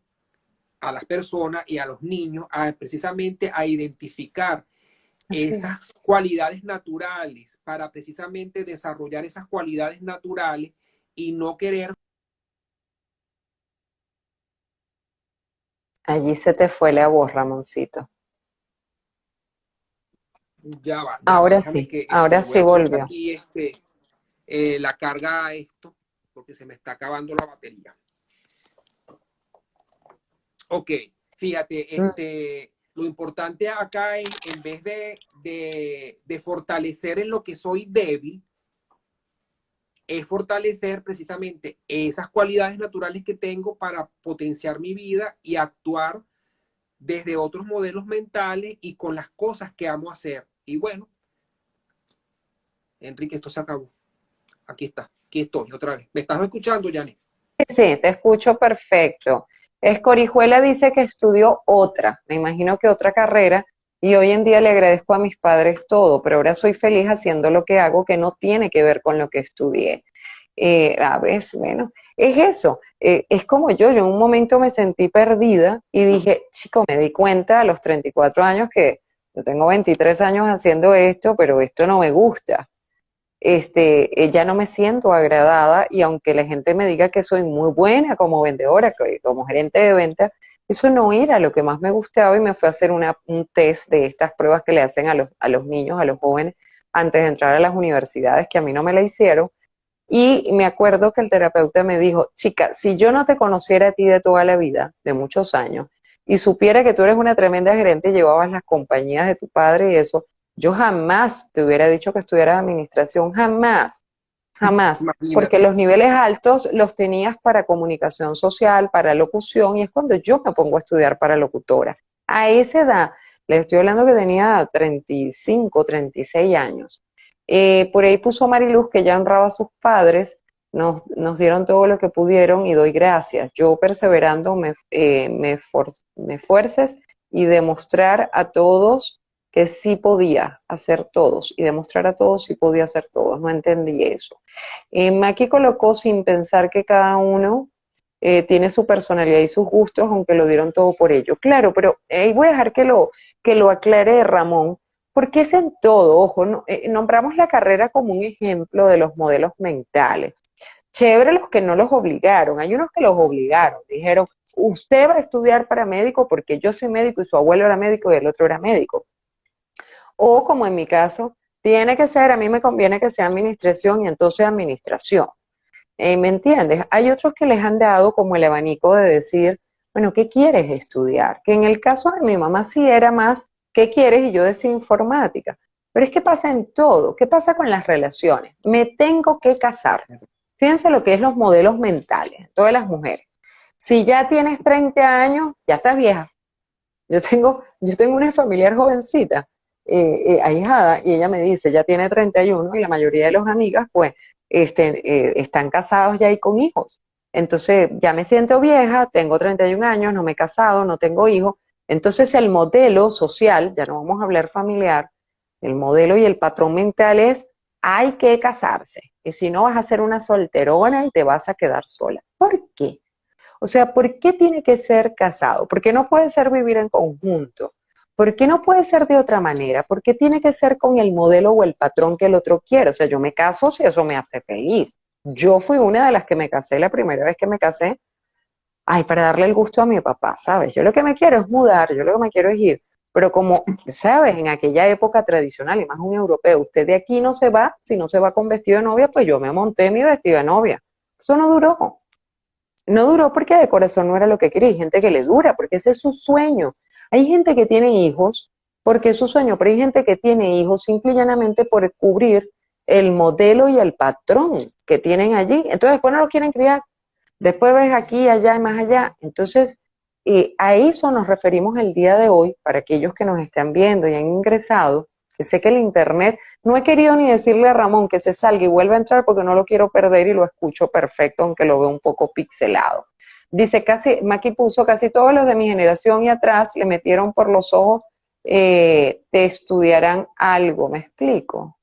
a las personas y a los niños a precisamente a identificar así es. esas cualidades naturales para precisamente desarrollar esas cualidades naturales y no querer. Allí se te fue la voz, Ramoncito. Ya va, déjame que Ahora le voy sí a colocar volvió. aquí la carga a esto porque se me está acabando la batería. Ok, fíjate, Mm, lo importante acá es, en vez de fortalecer en lo que soy débil, es fortalecer precisamente esas cualidades naturales que tengo para potenciar mi vida y actuar desde otros modelos mentales y con las cosas que amo hacer. Y bueno, Enrique, esto se acabó. Aquí está, aquí estoy otra vez. ¿Me estás escuchando, Janet? sí, te escucho perfecto. Escorijuela dice que estudió otra, me imagino que otra carrera, y hoy en día le agradezco a mis padres todo, pero ahora soy feliz haciendo lo que hago que no tiene que ver con lo que estudié. A veces, bueno, es eso, es como yo en un momento me sentí perdida y dije, chico, me di cuenta a los 34 años que yo tengo 23 años haciendo esto, pero esto no me gusta. Ya no me siento agradada y aunque la gente me diga que soy muy buena como vendedora, como gerente de venta, eso no era lo que más me gustaba y me fui a hacer un test de estas pruebas que le hacen a los niños, a los jóvenes, antes de entrar a las universidades, que a mí no me la hicieron. Y me acuerdo que el terapeuta me dijo, chica, si yo no te conociera a ti de toda la vida, de muchos años, y supiera que tú eres una tremenda gerente y llevabas las compañías de tu padre y eso, yo jamás te hubiera dicho que estudiaras administración, jamás, jamás, porque Imagínate. los niveles altos los tenías para comunicación social, para locución, y es cuando yo me pongo a estudiar para locutora. A esa edad, les estoy hablando que tenía 35, 36 añaños. Por ahí puso Mariluz que ya honraba a sus padres, nos dieron todo lo que pudieron y doy gracias. Yo perseverando me fuerces y demostrar a todos que sí podía hacer todos y demostrar a todos si podía hacer todos. No entendí eso. Maki colocó sin pensar que cada uno tiene su personalidad y sus gustos, aunque lo dieron todo por ello. Claro, pero voy a dejar que lo aclare Ramón, porque es en todo, ojo, nombramos la carrera como un ejemplo de los modelos mentales. Chévere los que no los obligaron, hay unos que los obligaron, dijeron, usted va a estudiar para médico porque yo soy médico y su abuelo era médico y el otro era médico. O como en mi caso, tiene que ser, a mí me conviene que sea administración y entonces administración. ¿Me entiendes? Hay otros que les han dado como el abanico de decir, bueno, ¿qué quieres estudiar? Que en el caso de mi mamá sí era más, ¿qué quieres? Y yo decía informática. Pero es que pasa en todo. ¿Qué pasa con las relaciones? Me tengo que casar. Fíjense lo que es los modelos mentales, todas las mujeres. Si ya tienes 30 años, ya estás vieja. Yo tengo una familiar jovencita, ahijada, y ella me dice, ya tiene 31 y la mayoría de los amigas, pues, están casados ya y con hijos. Entonces, ya me siento vieja, tengo 31 años, no me he casado, no tengo hijos. Entonces, el modelo social, ya no vamos a hablar familiar, el modelo y el patrón mental es, hay que casarse. Y si no, vas a ser una solterona y te vas a quedar sola. ¿Por qué? O sea, ¿por qué tiene que ser casado? ¿Por qué no puede ser vivir en conjunto? ¿Por qué no puede ser de otra manera? ¿Por qué tiene que ser con el modelo o el patrón que el otro quiere? O sea, yo me caso si eso me hace feliz. Yo fui una de las que me casé la primera vez que me casé, ay, para darle el gusto a mi papá, ¿sabes? Yo lo que me quiero es mudar, yo lo que me quiero es ir. Pero como, ¿sabes? En aquella época tradicional, y más un europeo, usted de aquí no se va, si no se va con vestido de novia, pues yo me monté mi vestido de novia. Eso no duró. No duró porque de corazón no era lo que quería. Hay gente que le dura porque ese es su sueño. Hay gente que tiene hijos porque es su sueño, pero hay gente que tiene hijos simple y llanamente por cubrir el modelo y el patrón que tienen allí. Entonces después no los quieren criar. Después ves aquí, allá y más allá. Entonces, a eso nos referimos el día de hoy, para aquellos que nos están viendo y han ingresado, que sé que el internet, no he querido ni decirle a Ramón que se salga y vuelva a entrar porque no lo quiero perder y lo escucho perfecto, aunque lo veo un poco pixelado. Dice, Maki puso, casi todos los de mi generación y atrás le metieron por los ojos, te estudiarán algo, ¿me explico?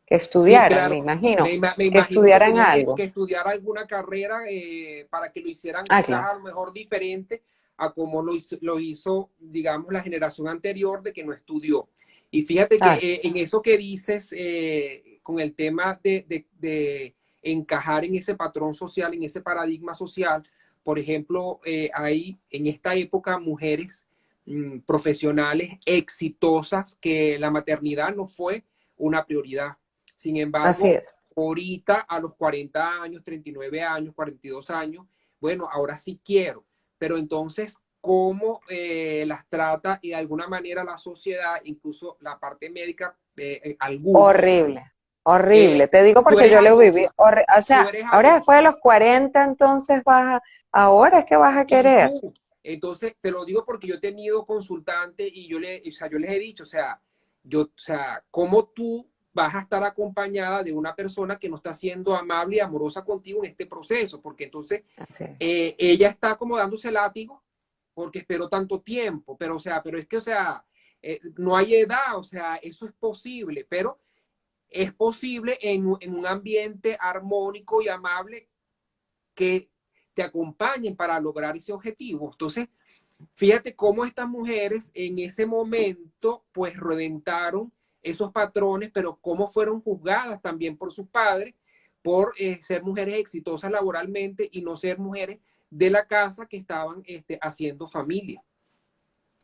Que Sí, estudiaran, me claro. imagino, Me que imagino que estudiaran tenían algo. que estudiar alguna carrera para que lo hicieran Ah, quizás claro. a lo mejor diferente a como lo hizo, digamos, la generación anterior de que no estudió. Y fíjate que Claro. en eso que dices, con el tema de encajar en ese patrón social, en ese paradigma social, por ejemplo, hay en esta época mujeres profesionales exitosas que la maternidad no fue una prioridad. Sin Así embargo, es. ahorita a los 40 años, 39 años, 42 años, bueno, ahora sí quiero, pero entonces, ¿cómo las trata y de alguna manera la sociedad, incluso la parte médica, algunos? Horrible, horrible. Eh, Te digo tú porque eres yo lo viví. Alonso, O tú sea, eres ahora después Alonso, de los 40, entonces ahora es que vas a y querer. tú. Entonces, te lo digo porque yo he tenido consultantes y o sea, yo les he dicho, o sea, ¿cómo tú vas a estar acompañada de una persona que no está siendo amable y amorosa contigo en este proceso? Porque entonces Así es. ella está como dándose látigo porque esperó tanto tiempo, pero o sea, pero es que, o sea, no hay edad, o sea, eso es posible, pero es posible en un ambiente armónico y amable que te acompañen para lograr ese objetivo. Entonces, fíjate cómo estas mujeres en ese momento pues reventaron esos patrones, pero cómo fueron juzgadas también por sus padres por ser mujeres exitosas laboralmente y no ser mujeres de la casa que estaban haciendo familia.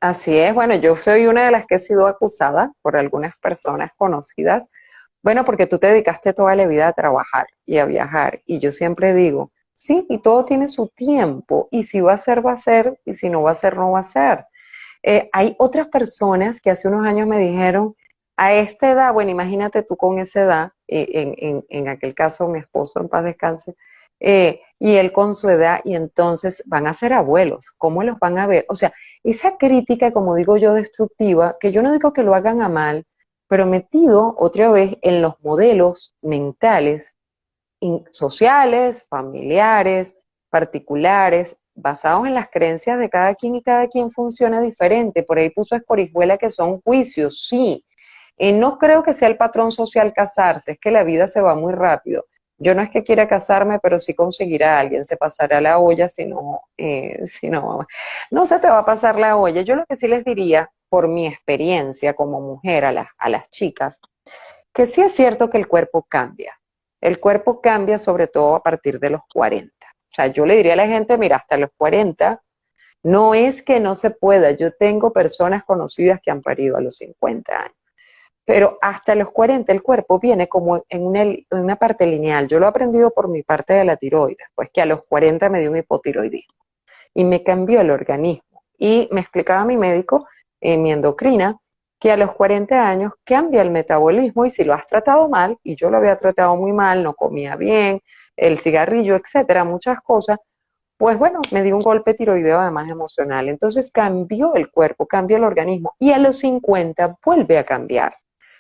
Así es. Bueno, yo soy una de las que he sido acusada por algunas personas conocidas. Bueno, porque tú te dedicaste toda la vida a trabajar y a viajar. Y yo siempre digo, sí, y todo tiene su tiempo. Y si va a ser, va a ser. Y si no va a ser, no va a ser. Hay otras personas que hace unos años me dijeron, a esta edad, bueno, imagínate tú con esa edad, en aquel caso mi esposo en paz descanse, y él con su edad, y entonces van a ser abuelos, ¿cómo los van a ver? O sea, esa crítica, como digo yo, destructiva, que yo no digo que lo hagan a mal, pero metido otra vez en los modelos mentales sociales, familiares, particulares, basados en las creencias de cada quien y cada quien funciona diferente. Por ahí puso Escorihuela que son juicios, sí. No creo que sea el patrón social casarse, es que la vida se va muy rápido. Yo no es que quiera casarme, pero sí conseguir a alguien, se pasará la olla si no, no se te va a pasar la olla. Yo lo que sí les diría, por mi experiencia como mujer a las chicas, que sí es cierto que el cuerpo cambia. El cuerpo cambia sobre todo a partir de los 40. O sea, yo le diría a la gente, mira, hasta los 40 no es que no se pueda. Yo tengo personas conocidas que han parido a los 50 años. Pero hasta los 40 el cuerpo viene como en una parte lineal. Yo lo he aprendido por mi parte de la tiroides, pues que a los 40 me dio un hipotiroidismo y me cambió el organismo. Y me explicaba mi médico, mi endocrina, que a los 40 años cambia el metabolismo y si lo has tratado mal, y yo lo había tratado muy mal, no comía bien, el cigarrillo, etcétera, muchas cosas, pues bueno, me dio un golpe tiroideo además emocional. Entonces cambió el cuerpo, cambió el organismo y a los 50 vuelve a cambiar.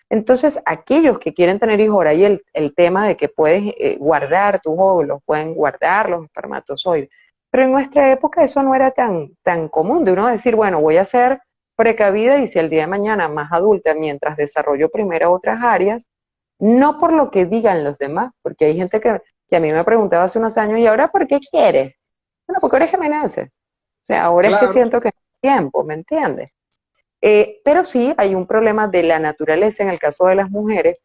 Entonces, aquellos que quieren tener hijos, ahora hay el tema de que puedes guardar tus óvulos, pueden guardar los espermatozoides. Pero en nuestra época eso no era tan común de uno decir, bueno, voy a ser precavida y si el día de mañana más adulta, mientras desarrollo primero otras áreas, no por lo que digan los demás, porque hay gente que a mí me preguntaba hace unos años, ¿y ahora por qué quieres? Bueno, porque ahora es que me nace. O sea, ahora es que Claro, siento que es tiempo, ¿me entiendes? Pero sí hay un problema de la naturaleza en el caso de las mujeres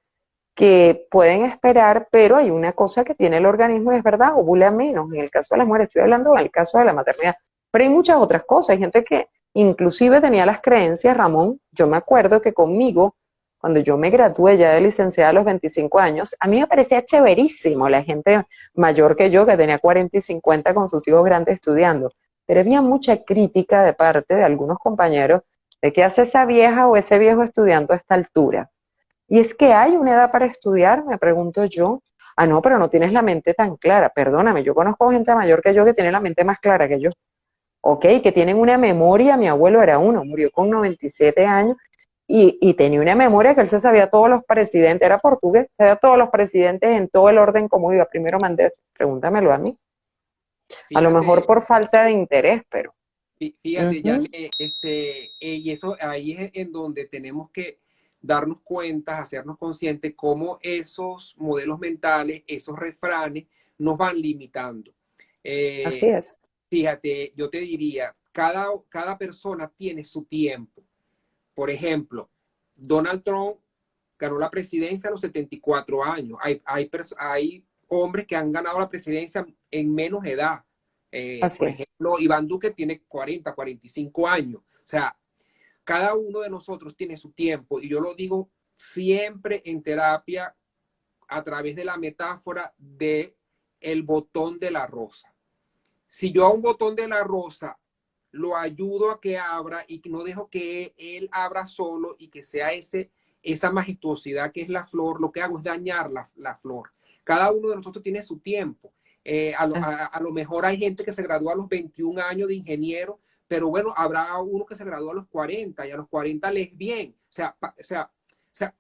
que pueden esperar, pero hay una cosa que tiene el organismo y es verdad, ovula menos. En el caso de las mujeres, estoy hablando en el caso de la maternidad, pero hay muchas otras cosas. Hay gente que inclusive tenía las creencias, Ramón, yo me acuerdo que conmigo, cuando yo me gradué ya de licenciada a los 25 años, a mí me parecía chéverísimo la gente mayor que yo, que tenía 40 y 50 con sus hijos grandes estudiando. Pero había mucha crítica de parte de algunos compañeros de qué hace esa vieja o ese viejo estudiando a esta altura. Y es que hay una edad para estudiar, me pregunto yo. Ah, no, pero no tienes la mente tan clara. Perdóname, yo conozco gente mayor que yo que tiene la mente más clara que yo. Ok, que tienen una memoria, mi abuelo era uno, murió con 97 años y tenía una memoria que él se sabía todos los presidentes, era portugués, sabía todos los presidentes en todo el orden como iba. Primero mandé, pregúntamelo a mí. A lo mejor Fíjate, por falta de interés, pero... fíjate, ujú, Janet, y eso ahí es en donde tenemos que darnos cuenta, hacernos conscientes cómo esos modelos mentales, esos refranes nos van limitando. así Eh, es. Fíjate, yo te diría, cada persona tiene su tiempo. Por ejemplo, Donald Trump ganó la presidencia a los 74 años. Hay hombres que han ganado la presidencia en menos edad. Así Por es. ejemplo, Iván Duque tiene 40, 45 años. O sea, cada uno de nosotros tiene su tiempo. Y yo lo digo siempre en terapia a través de la metáfora de el botón de la rosa. Si yo a un botón de la rosa lo ayudo a que abra y no dejo que él abra solo y que sea esa majestuosidad que es la flor, lo que hago es dañar la flor. Cada uno de nosotros tiene su tiempo. A lo mejor hay gente que se gradúa a los 21 años de ingeniero, pero bueno, habrá uno que se gradúa a los 40 y a los 40 les bien.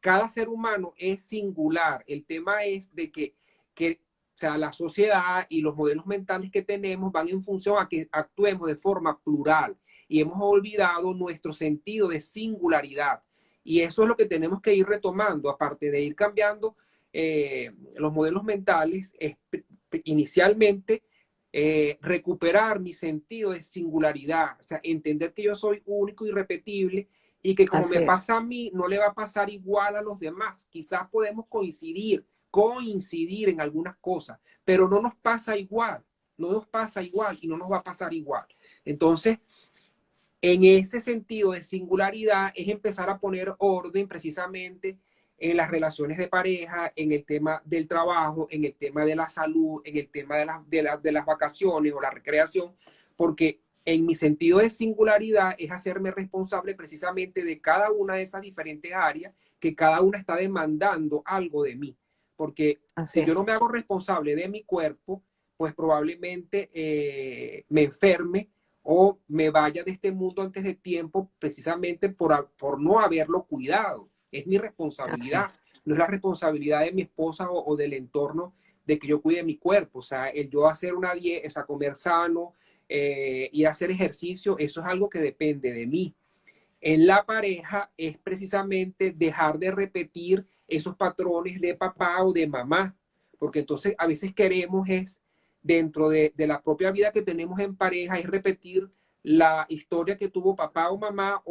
Cada ser humano es singular. El tema es de que o sea, la sociedad y los modelos mentales que tenemos van en función a que actuemos de forma plural y hemos olvidado nuestro sentido de singularidad. Y eso es lo que tenemos que ir retomando, aparte de ir cambiando los modelos mentales, es inicialmente recuperar mi sentido de singularidad, o sea, entender que yo soy único y repetible y que como Así me es. pasa a mí, no le va a pasar igual a los demás. Quizás podemos coincidir en algunas cosas, pero no nos pasa igual, no nos pasa igual y no nos va a pasar igual. Entonces, en ese sentido de singularidad es empezar a poner orden precisamente en las relaciones de pareja, en el tema del trabajo, en el tema de la salud, en el tema de las vacaciones o la recreación, porque en mi sentido de singularidad es hacerme responsable precisamente de cada una de esas diferentes áreas que cada una está demandando algo de mí. Porque Así si yo es. no me hago responsable de mi cuerpo, pues probablemente me enferme o me vaya de este mundo antes de tiempo precisamente por no haberlo cuidado. Es mi Así es. responsabilidad, no es la responsabilidad de mi esposa o del entorno de que yo cuide mi cuerpo. O sea, el yo hacer una dieta, o sea, comer sano y hacer ejercicio, eso es algo que depende de mí. En la pareja es precisamente dejar de repetir esos patrones de papá o de mamá, porque entonces a veces queremos es, dentro de la propia vida que tenemos en pareja, es repetir la historia que tuvo papá o mamá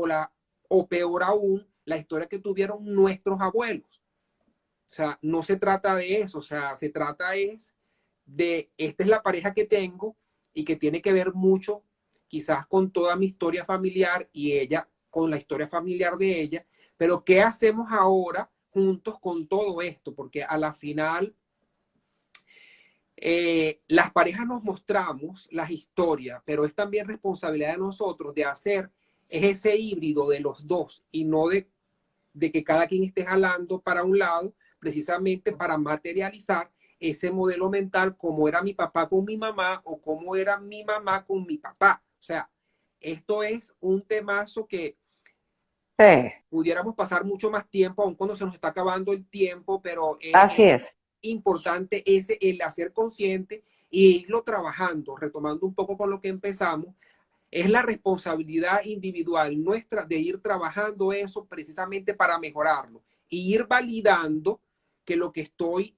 o peor aún, la historia que tuvieron nuestros abuelos. O sea, no se trata de eso, o sea, se trata es de, esta es la pareja que tengo y que tiene que ver mucho quizás con toda mi historia familiar y ella con la historia familiar de ella, pero ¿qué hacemos ahora juntos con todo esto? Porque a la final las parejas nos mostramos las historias, pero es también responsabilidad de nosotros de hacer ese híbrido de los dos y no de que cada quien esté jalando para un lado, precisamente para materializar ese modelo mental como era mi papá con mi mamá o como era mi mamá con mi papá. O sea, esto es un temazo que Sí, pudiéramos pasar mucho más tiempo, aun cuando se nos está acabando el tiempo, pero así es es. importante el hacer consciente y irlo trabajando, retomando un poco con lo que empezamos, es la responsabilidad individual nuestra de ir trabajando eso precisamente para mejorarlo y ir validando que lo que estoy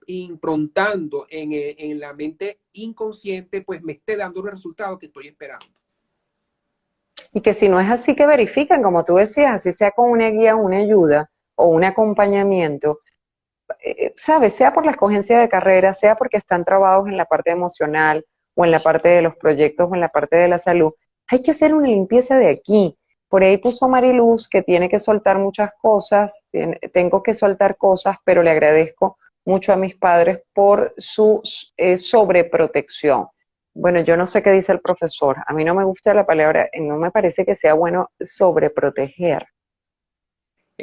improntando en la mente inconsciente pues me esté dando los resultados que estoy esperando. Y que si no es así, que verifiquen, como tú decías, así sea con una guía, una ayuda o un acompañamiento, ¿sabes? Sea por la escogencia de carrera, sea porque están trabados en la parte emocional o en la parte de los proyectos o en la parte de la salud, hay que hacer una limpieza de aquí. Por ahí puso Mariluz que tiene que soltar muchas cosas, tengo que soltar cosas, pero le agradezco mucho a mis padres por su sobreprotección. Bueno, yo no sé qué dice el profesor, a mí no me gusta la palabra, no me parece que sea bueno sobreproteger.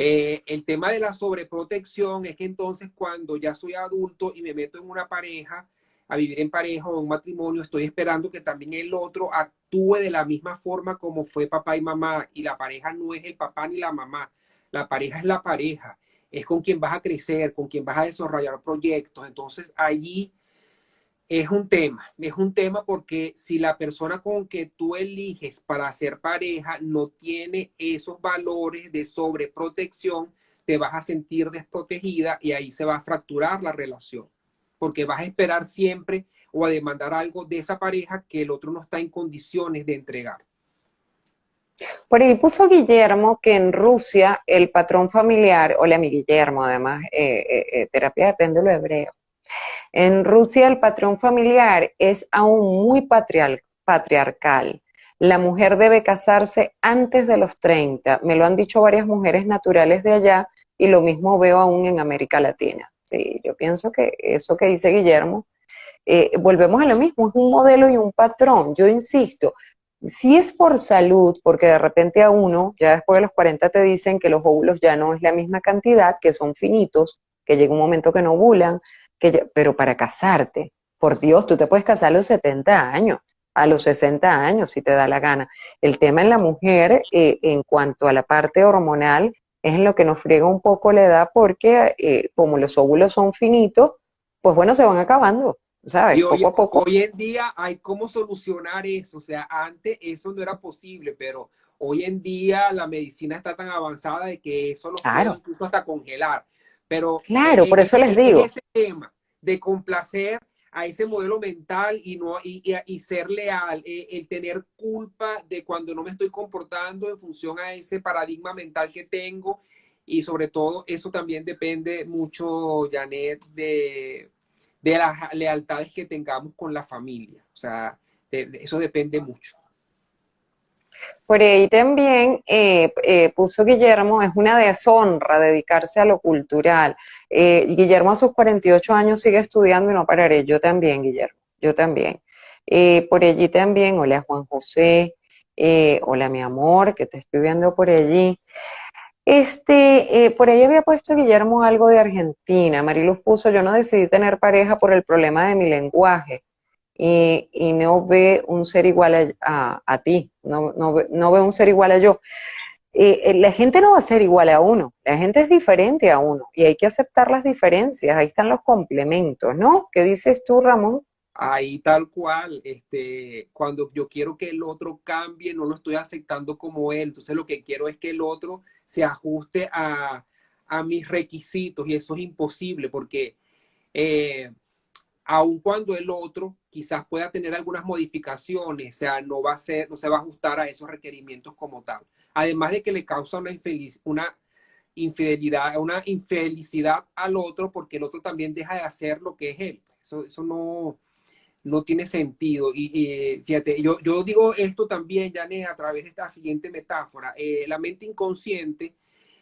El tema de la sobreprotección es que entonces cuando ya soy adulto y me meto en una pareja, a vivir en pareja o en un matrimonio, estoy esperando que también el otro actúe de la misma forma como fue papá y mamá. Y la pareja no es el papá ni la mamá. La pareja es la pareja. Es con quien vas a crecer, con quien vas a desarrollar proyectos. Entonces allí es un tema porque si la persona con que tú eliges para ser pareja no tiene esos valores de sobreprotección, te vas a sentir desprotegida y ahí se va a fracturar la relación, porque vas a esperar siempre o a demandar algo de esa pareja que el otro no está en condiciones de entregar. Por ahí puso Guillermo que en Rusia el patrón familiar, hola mi Guillermo, además, terapia de péndulo hebreo. En Rusia el patrón familiar es aún muy patriarcal. La mujer debe casarse antes de los 30. Me lo han dicho varias mujeres naturales de allá y lo mismo veo aún en América Latina. Sí, yo pienso que eso que dice Guillermo, volvemos a lo mismo, es un modelo y un patrón. Yo insisto, si es por salud, porque de repente a uno, ya después de los 40 te dicen que los óvulos ya no es la misma cantidad, que son finitos, que llega un momento que no ovulan, pero para casarte, por Dios, tú te puedes casar a los 70 años, a los 60 años, si te da la gana. El tema en la mujer, en cuanto a la parte hormonal, es en lo que nos friega un poco la edad, porque como los óvulos son finitos, pues bueno, se van acabando, Y ¿sabes? Poco a poco. hoy en día hay cómo solucionar eso. O sea, antes eso no era posible, pero hoy en día la medicina está tan avanzada de que eso los puede Claro, incluso hasta congelar. Pero claro, por eso les digo. es ese tema de complacer a ese modelo mental y, no, y ser leal, el tener culpa de cuando no me estoy comportando en función a ese paradigma mental que tengo. Y sobre todo, eso también depende mucho, Janet, de las lealtades que tengamos con la familia. O sea, eso depende mucho. Por ahí también puso Guillermo, es una deshonra dedicarse a lo cultural. Guillermo a sus 48 años sigue estudiando y no pararé. Yo también, Guillermo, yo también. Por allí también, hola Juan José, hola mi amor, que te estoy viendo por allí. Por ahí había puesto Guillermo algo de Argentina. Mariluz puso, yo no decidí tener pareja por el problema de mi lenguaje y no ve un ser igual a ti, no ve un ser igual a yo. La gente no va a ser igual a uno, la gente es diferente a uno y hay que aceptar las diferencias, ahí están los complementos, ¿no? ¿Qué dices tú, Ramón? Ahí tal cual, cuando yo quiero que el otro cambie, no lo estoy aceptando como él. Entonces lo que quiero es que el otro se ajuste a mis requisitos y eso es imposible porque eh, aun cuando el otro quizás pueda tener algunas modificaciones, o sea, no va a ser, no se va a ajustar a esos requerimientos como tal. Además de que le causa una infidelidad, una infelicidad al otro porque el otro también deja de hacer lo que es él. Eso no tiene sentido. Y fíjate, yo digo esto también, Janet, a través de esta siguiente metáfora. La mente inconsciente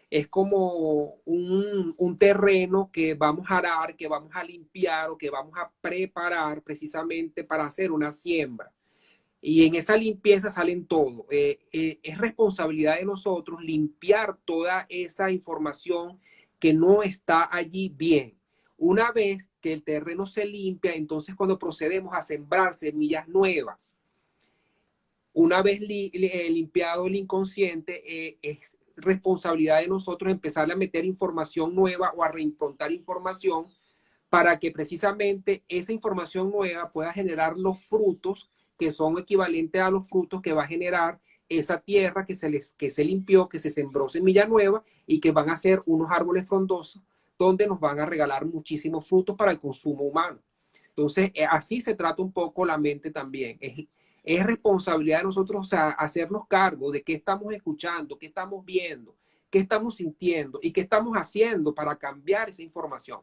es como un terreno que vamos a arar, que vamos a limpiar o que vamos a preparar precisamente para hacer una siembra. Y en esa limpieza salen todo. Es responsabilidad de nosotros limpiar toda esa información que no está allí bien. Una vez que el terreno se limpia, entonces cuando procedemos a sembrar semillas nuevas, una vez limpiado el inconsciente, es responsabilidad de nosotros empezar a meter información nueva o a reimprontar información para que precisamente esa información nueva pueda generar los frutos que son equivalentes a los frutos que va a generar esa tierra que se limpió, que se sembró semilla nueva y que van a ser unos árboles frondosos donde nos van a regalar muchísimos frutos para el consumo humano. Entonces, así se trata un poco la mente también. Es responsabilidad de nosotros, o sea, hacernos cargo de qué estamos escuchando, qué estamos viendo, qué estamos sintiendo y qué estamos haciendo para cambiar esa información.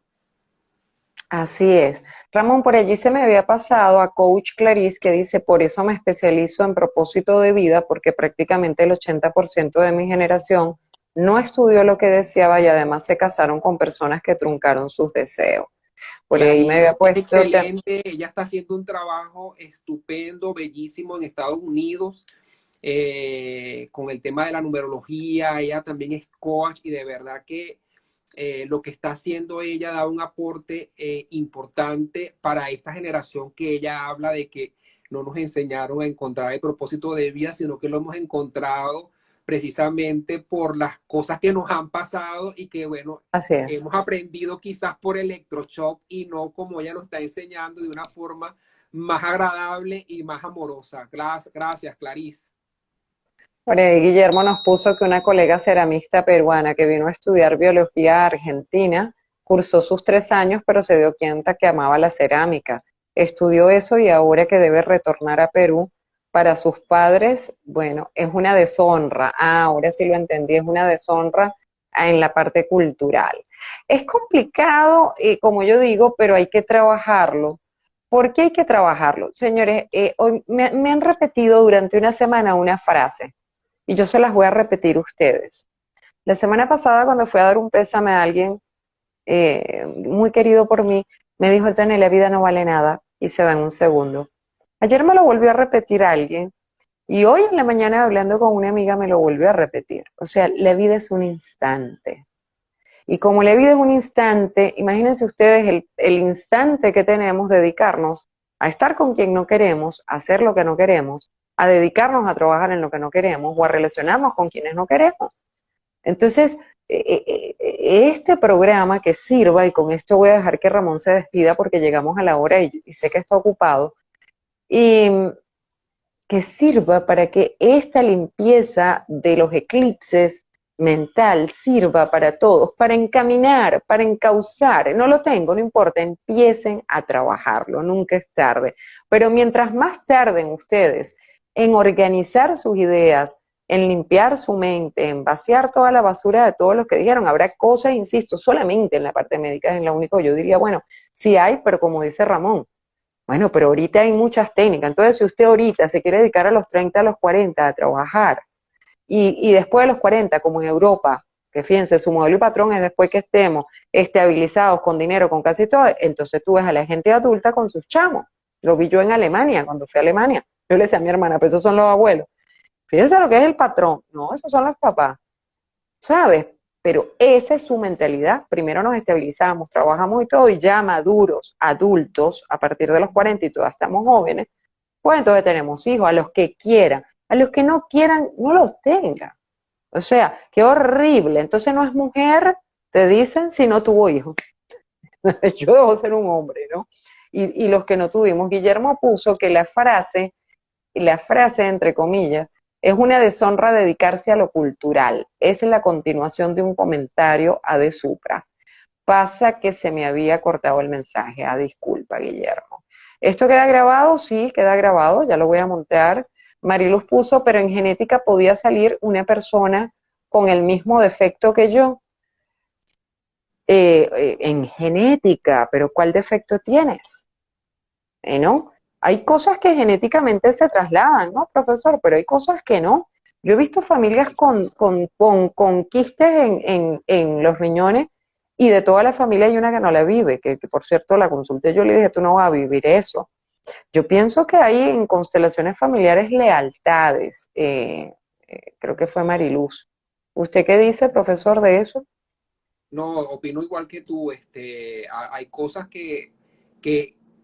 Así es. Ramón, por allí se me había pasado a Coach Clarice que dice, por eso me especializo en propósito de vida, porque prácticamente el 80% de mi generación no estudió lo que deseaba y además se casaron con personas que truncaron sus deseos. Por ahí me había Clarice es puesto, excelente, ella está haciendo un trabajo estupendo, bellísimo en Estados Unidos. con el tema de la numerología. Ella también es coach y de verdad que lo que está haciendo ella da un aporte importante para esta generación que ella habla de que no nos enseñaron a encontrar el propósito de vida, sino que lo hemos encontrado precisamente por las cosas que nos han pasado y que, bueno, Así es. hemos aprendido quizás por electroshock y no como ella nos está enseñando de una forma más agradable y más amorosa. Gracias, Clarice. Por ahí Guillermo nos puso que una colega ceramista peruana que vino a estudiar biología a Argentina cursó sus 3 años, pero se dio cuenta que amaba la cerámica. Estudió eso y ahora que debe retornar a Perú para sus padres, bueno, es una deshonra. Ah, ahora sí lo entendí, es una deshonra en la parte cultural. Es complicado, como yo digo, pero hay que trabajarlo. ¿Por qué hay que trabajarlo? Señores, hoy me han repetido durante una semana una frase y yo se las voy a repetir a ustedes. La semana pasada, cuando fui a dar un pésame a alguien muy querido por mí, me dijo, Janet, la vida no vale nada y se va en un segundo. Ayer me lo volvió a repetir alguien y hoy en la mañana hablando con una amiga me lo volvió a repetir. O sea, la vida es un instante. Y como la vida es un instante, imagínense ustedes el instante que tenemos de dedicarnos a estar con quien no queremos, a hacer lo que no queremos, a dedicarnos a trabajar en lo que no queremos o a relacionarnos con quienes no queremos. Entonces, este programa que sirva, y con esto voy a dejar que Ramón se despida porque llegamos a la hora y sé que está ocupado, y que sirva para que esta limpieza de los eclipses mental sirva para todos, para encaminar, para encauzar. No lo tengo, no importa, empiecen a trabajarlo, nunca es tarde. Pero mientras más tarden ustedes en organizar sus ideas, en limpiar su mente, en vaciar toda la basura de todos los que dijeron, habrá cosas, insisto, solamente en la parte médica es lo único, yo diría, bueno, sí hay, pero como dice Ramón, bueno, pero ahorita hay muchas técnicas. Entonces, si usted ahorita se quiere dedicar a los 30, a los 40 a trabajar, y después de los 40, como en Europa, que fíjense, su modelo y patrón es después que estemos estabilizados con dinero, con casi todo, entonces tú ves a la gente adulta con sus chamos. Lo vi yo en Alemania, cuando fui a Alemania. Yo le decía a mi hermana, pues esos son los abuelos. Fíjense lo que es el patrón. No, esos son los papás. ¿Sabes? Pero esa es su mentalidad. Primero nos estabilizamos, trabajamos y todo, y ya maduros, adultos, a partir de los 40 y todavía estamos jóvenes, pues entonces tenemos hijos, a los que quieran. A los que no quieran, no los tengan. O sea, qué horrible. Entonces no es mujer, te dicen, si no tuvo hijos. Yo debo ser un hombre, ¿no? Y los que no tuvimos. Guillermo puso que la frase entre comillas, es una deshonra dedicarse a lo cultural. Es la continuación de un comentario a De Supra. Pasa que se me había cortado el mensaje. Ah, disculpa, Guillermo. ¿Esto queda grabado? Sí, queda grabado. Ya lo voy a montar. Mariluz puso, pero en genética podía salir una persona con el mismo defecto que yo. En genética, pero ¿cuál defecto tienes? ¿No? Hay cosas que genéticamente se trasladan, ¿no, profesor? Pero hay cosas que no. Yo he visto familias con quistes en los riñones y de toda la familia hay una que no la vive, que por cierto la consulté, yo le dije, tú no vas a vivir eso. Yo pienso que hay en constelaciones familiares lealtades. Creo que fue Mariluz. ¿Usted qué dice, profesor, de eso? No, opino igual que tú. Hay cosas que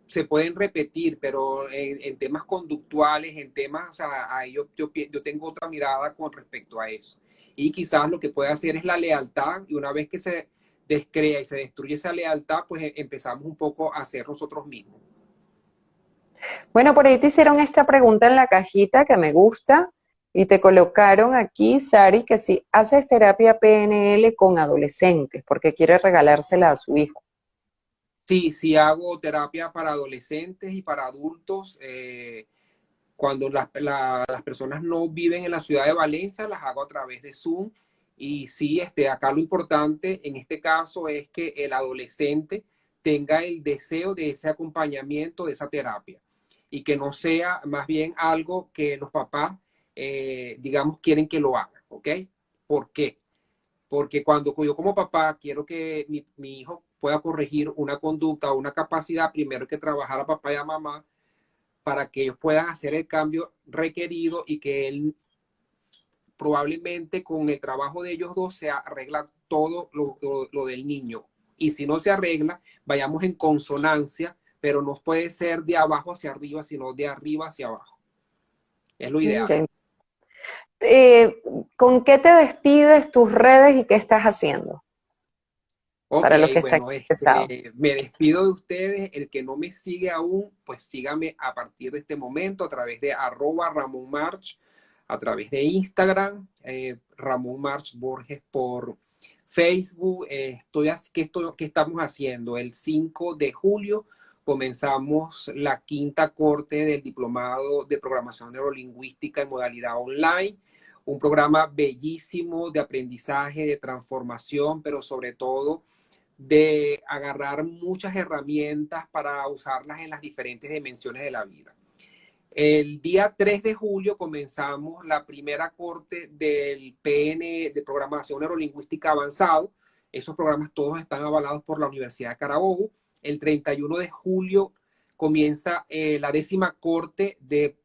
se pueden repetir, pero en temas conductuales, en temas, o sea, ahí yo tengo otra mirada con respecto a eso. Y quizás lo que puede hacer es la lealtad, y una vez que se descrea y se destruye esa lealtad, pues empezamos un poco a ser nosotros mismos. Bueno, por ahí te hicieron esta pregunta en la cajita que me gusta y te colocaron aquí, Sari, que si haces terapia PNL con adolescentes porque quiere regalársela a su hijo. Sí, sí hago terapia para adolescentes y para adultos. Cuando las personas no viven en la ciudad de Valencia, las hago a través de Zoom. Y sí, acá lo importante en este caso es que el adolescente tenga el deseo de ese acompañamiento, de esa terapia. Y que no sea más bien algo que los papás, digamos, quieren que lo hagan. ¿Ok? ¿Por qué? Porque cuando yo como papá quiero que mi hijo pueda corregir una conducta o una capacidad, primero hay que trabajar a papá y a mamá para que ellos puedan hacer el cambio requerido y que él probablemente con el trabajo de ellos dos se arregla todo lo del niño. Y si no se arregla, vayamos en consonancia, pero no puede ser de abajo hacia arriba, sino de arriba hacia abajo. Es lo ideal. Ya. ¿Con qué te despides, tus redes y qué estás haciendo? Ok, Para los que están bueno, interesados. me despido de ustedes. El que no me sigue aún, pues sígame a partir de este momento a través de @RamonMarch, a través de Instagram, Ramón March Borges por Facebook. ¿Qué estamos haciendo? El 5 de julio comenzamos la quinta corte del Diplomado de Programación Neurolingüística en modalidad online. Un programa bellísimo de aprendizaje, de transformación, pero sobre todo de agarrar muchas herramientas para usarlas en las diferentes dimensiones de la vida. El día 3 de julio comenzamos la primera corte del PN de Programación Neurolingüística Avanzado. Esos programas todos están avalados por la Universidad de Carabobo. El 31 de julio comienza la 10ª corte del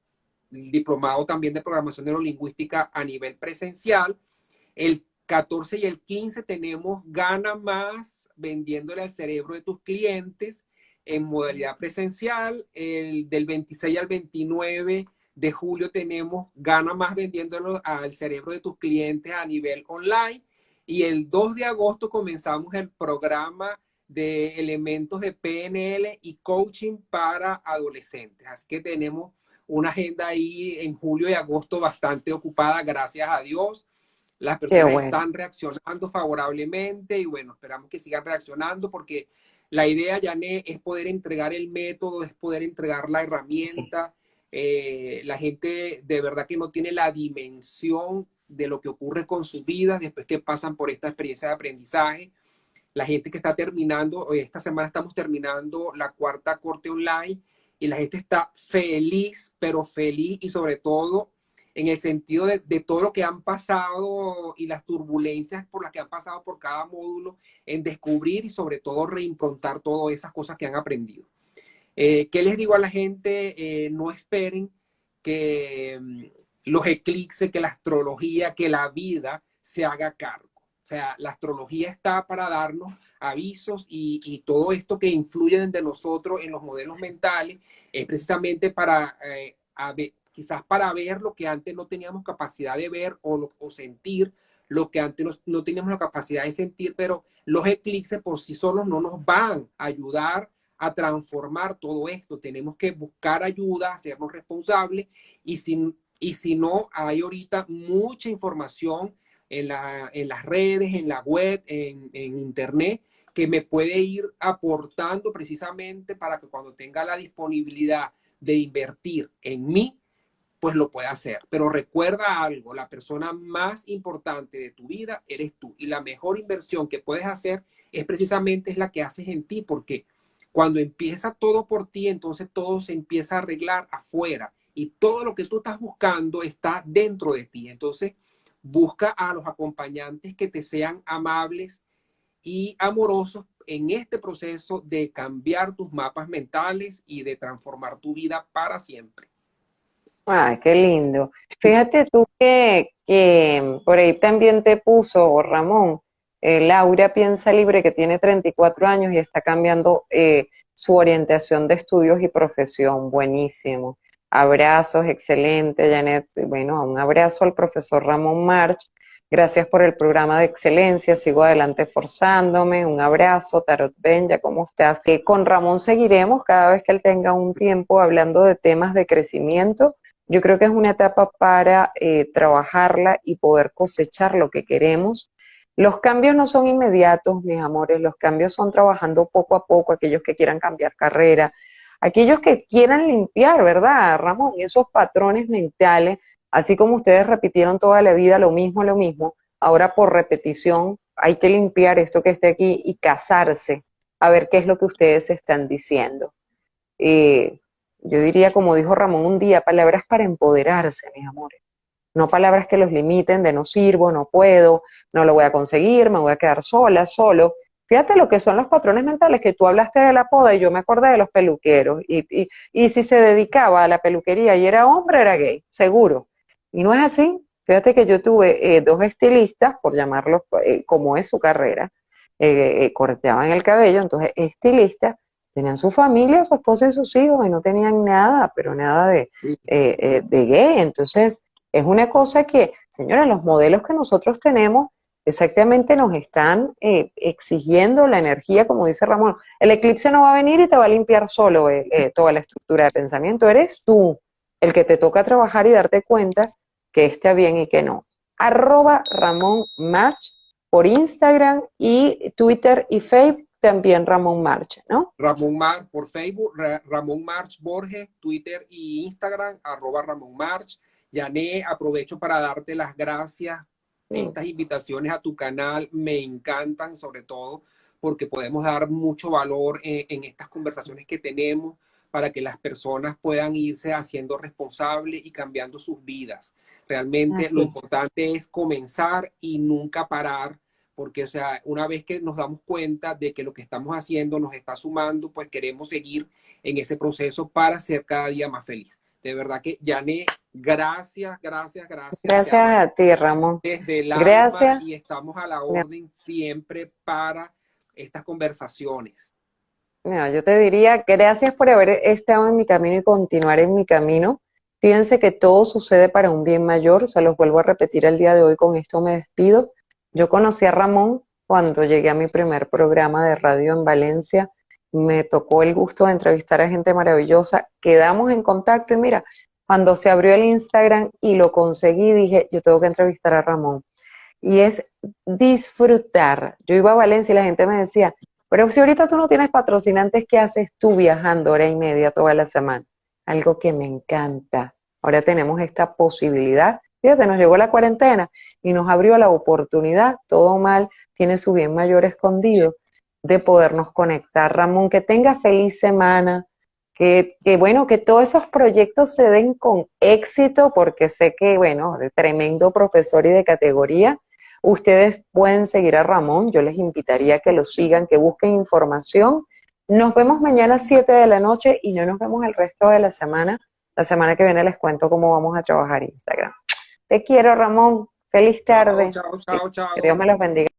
Diplomado también de Programación Neurolingüística a nivel presencial. El 14 y el 15 tenemos Gana Más vendiéndole al cerebro de tus clientes en modalidad presencial. Del 26 al 29 de julio tenemos Gana Más vendiéndolo al cerebro de tus clientes a nivel online. Y el 2 de agosto comenzamos el programa de elementos de PNL y coaching para adolescentes. Así que tenemos una agenda ahí en julio y agosto bastante ocupada, gracias a Dios. Las Qué personas bueno. están reaccionando favorablemente y bueno, esperamos que sigan reaccionando porque la idea, Janet, es poder entregar el método, es poder entregar la Sí. herramienta. La gente de verdad que no tiene la dimensión de lo que ocurre con sus vidas después que pasan por esta experiencia de aprendizaje. La gente que está terminando, esta semana estamos terminando la cuarta corte online y la gente está feliz, pero feliz y sobre todo en el sentido de todo lo que han pasado y las turbulencias por las que han pasado por cada módulo, en descubrir y sobre todo reimprontar todas esas cosas que han aprendido. ¿Qué les digo a la gente? No esperen que los eclipses, que la astrología, que la vida se haga cargo. O sea, la astrología está para darnos avisos y todo esto que influye de nosotros en los modelos mentales es precisamente para quizás para ver lo que antes no teníamos capacidad de ver o sentir, lo que antes no teníamos la capacidad de sentir, pero los eclipses por sí solos no nos van a ayudar a transformar todo esto. Tenemos que buscar ayuda, hacernos responsables y si no, hay ahorita mucha información en las redes, en la web, en internet, que me puede ir aportando precisamente para que cuando tenga la disponibilidad de invertir en mí, pues lo pueda hacer. Pero recuerda algo, la persona más importante de tu vida eres tú. Y la mejor inversión que puedes hacer es precisamente la que haces en ti, porque cuando empieza todo por ti, entonces todo se empieza a arreglar afuera. Y todo lo que tú estás buscando está dentro de ti. Entonces, busca a los acompañantes que te sean amables y amorosos en este proceso de cambiar tus mapas mentales y de transformar tu vida para siempre. Ay, qué lindo. Fíjate tú que por ahí también te puso Ramón, Laura Piensa Libre, que tiene 34 años y está cambiando su orientación de estudios y profesión. Buenísimo. Abrazos, excelente, Janet. Bueno, un abrazo al profesor Ramón March. Gracias por el programa de excelencia. Sigo adelante forzándome. Un abrazo, Tarot Benja, ¿cómo estás? Con Ramón seguiremos cada vez que él tenga un tiempo hablando de temas de crecimiento. Yo creo que es una etapa para trabajarla y poder cosechar lo que queremos. Los cambios no son inmediatos, mis amores, los cambios son trabajando poco a poco, aquellos que quieran cambiar carrera, aquellos que quieran limpiar, ¿verdad, Ramón? Esos patrones mentales, así como ustedes repitieron toda la vida lo mismo, ahora por repetición hay que limpiar esto que esté aquí y casarse, a ver qué es lo que ustedes están diciendo. Yo diría, como dijo Ramón un día, palabras para empoderarse, mis amores. No palabras que los limiten de no sirvo, no puedo, no lo voy a conseguir, me voy a quedar sola, solo. Fíjate lo que son los patrones mentales, que tú hablaste de la poda y yo me acordé de los peluqueros. Y si se dedicaba a la peluquería y era hombre, era gay, seguro. Y no es así. Fíjate que yo tuve dos estilistas, por llamarlos como es su carrera, corteaban el cabello, entonces estilistas, tenían su familia, su esposa y sus hijos, y no tenían nada, pero nada Sí, de gay. Entonces, es una cosa que, señora, los modelos que nosotros tenemos exactamente nos están exigiendo la energía, como dice Ramón. El eclipse no va a venir y te va a limpiar solo toda la estructura de pensamiento. Eres tú el que te toca trabajar y darte cuenta que está bien y que no. @Ramón March por Instagram y Twitter y Facebook también Ramón March, ¿no? Ramón Mar por Facebook, Ramón March Borges, Twitter y Instagram, @Ramón March. Yané, aprovecho para darte las gracias. Estas invitaciones a tu canal me encantan, sobre todo porque podemos dar mucho valor en estas conversaciones que tenemos para que las personas puedan irse haciendo responsables y cambiando sus vidas. Realmente lo Así es. importante es comenzar y nunca parar, porque, o sea, una vez que nos damos cuenta de que lo que estamos haciendo nos está sumando, pues queremos seguir en ese proceso para ser cada día más feliz. De verdad que, Yané, gracias, gracias, gracias. Te Gracias amo a ti, Ramón. desde el alma Gracias. y estamos a la orden siempre para estas conversaciones. No, yo te diría gracias por haber estado en mi camino y continuar en mi camino. Fíjense que todo sucede para un bien mayor. Se los vuelvo a repetir el día de hoy. Con esto me despido. Yo conocí a Ramón cuando llegué a mi primer programa de radio en Valencia. Me tocó el gusto de entrevistar a gente maravillosa. Quedamos en contacto y mira, cuando se abrió el Instagram y lo conseguí, dije, yo tengo que entrevistar a Ramón. Y es disfrutar. Yo iba a Valencia y la gente me decía, pero si ahorita tú no tienes patrocinantes, ¿qué haces tú viajando hora y media toda la semana? Algo que me encanta. Ahora tenemos esta posibilidad. Fíjate, nos llegó la cuarentena y nos abrió la oportunidad, todo mal, tiene su bien mayor escondido, de podernos conectar. Ramón, que tenga feliz semana, que bueno, que todos esos proyectos se den con éxito, porque sé que, bueno, de tremendo profesor y de categoría. Ustedes pueden seguir a Ramón, yo les invitaría a que lo sigan, que busquen información. Nos vemos mañana a 7 de la noche y no nos vemos el resto de la semana. La semana que viene les cuento cómo vamos a trabajar Instagram. Te quiero, Ramón. Feliz Chao, tarde. chao, Que chao, que Dios chao. me los bendiga.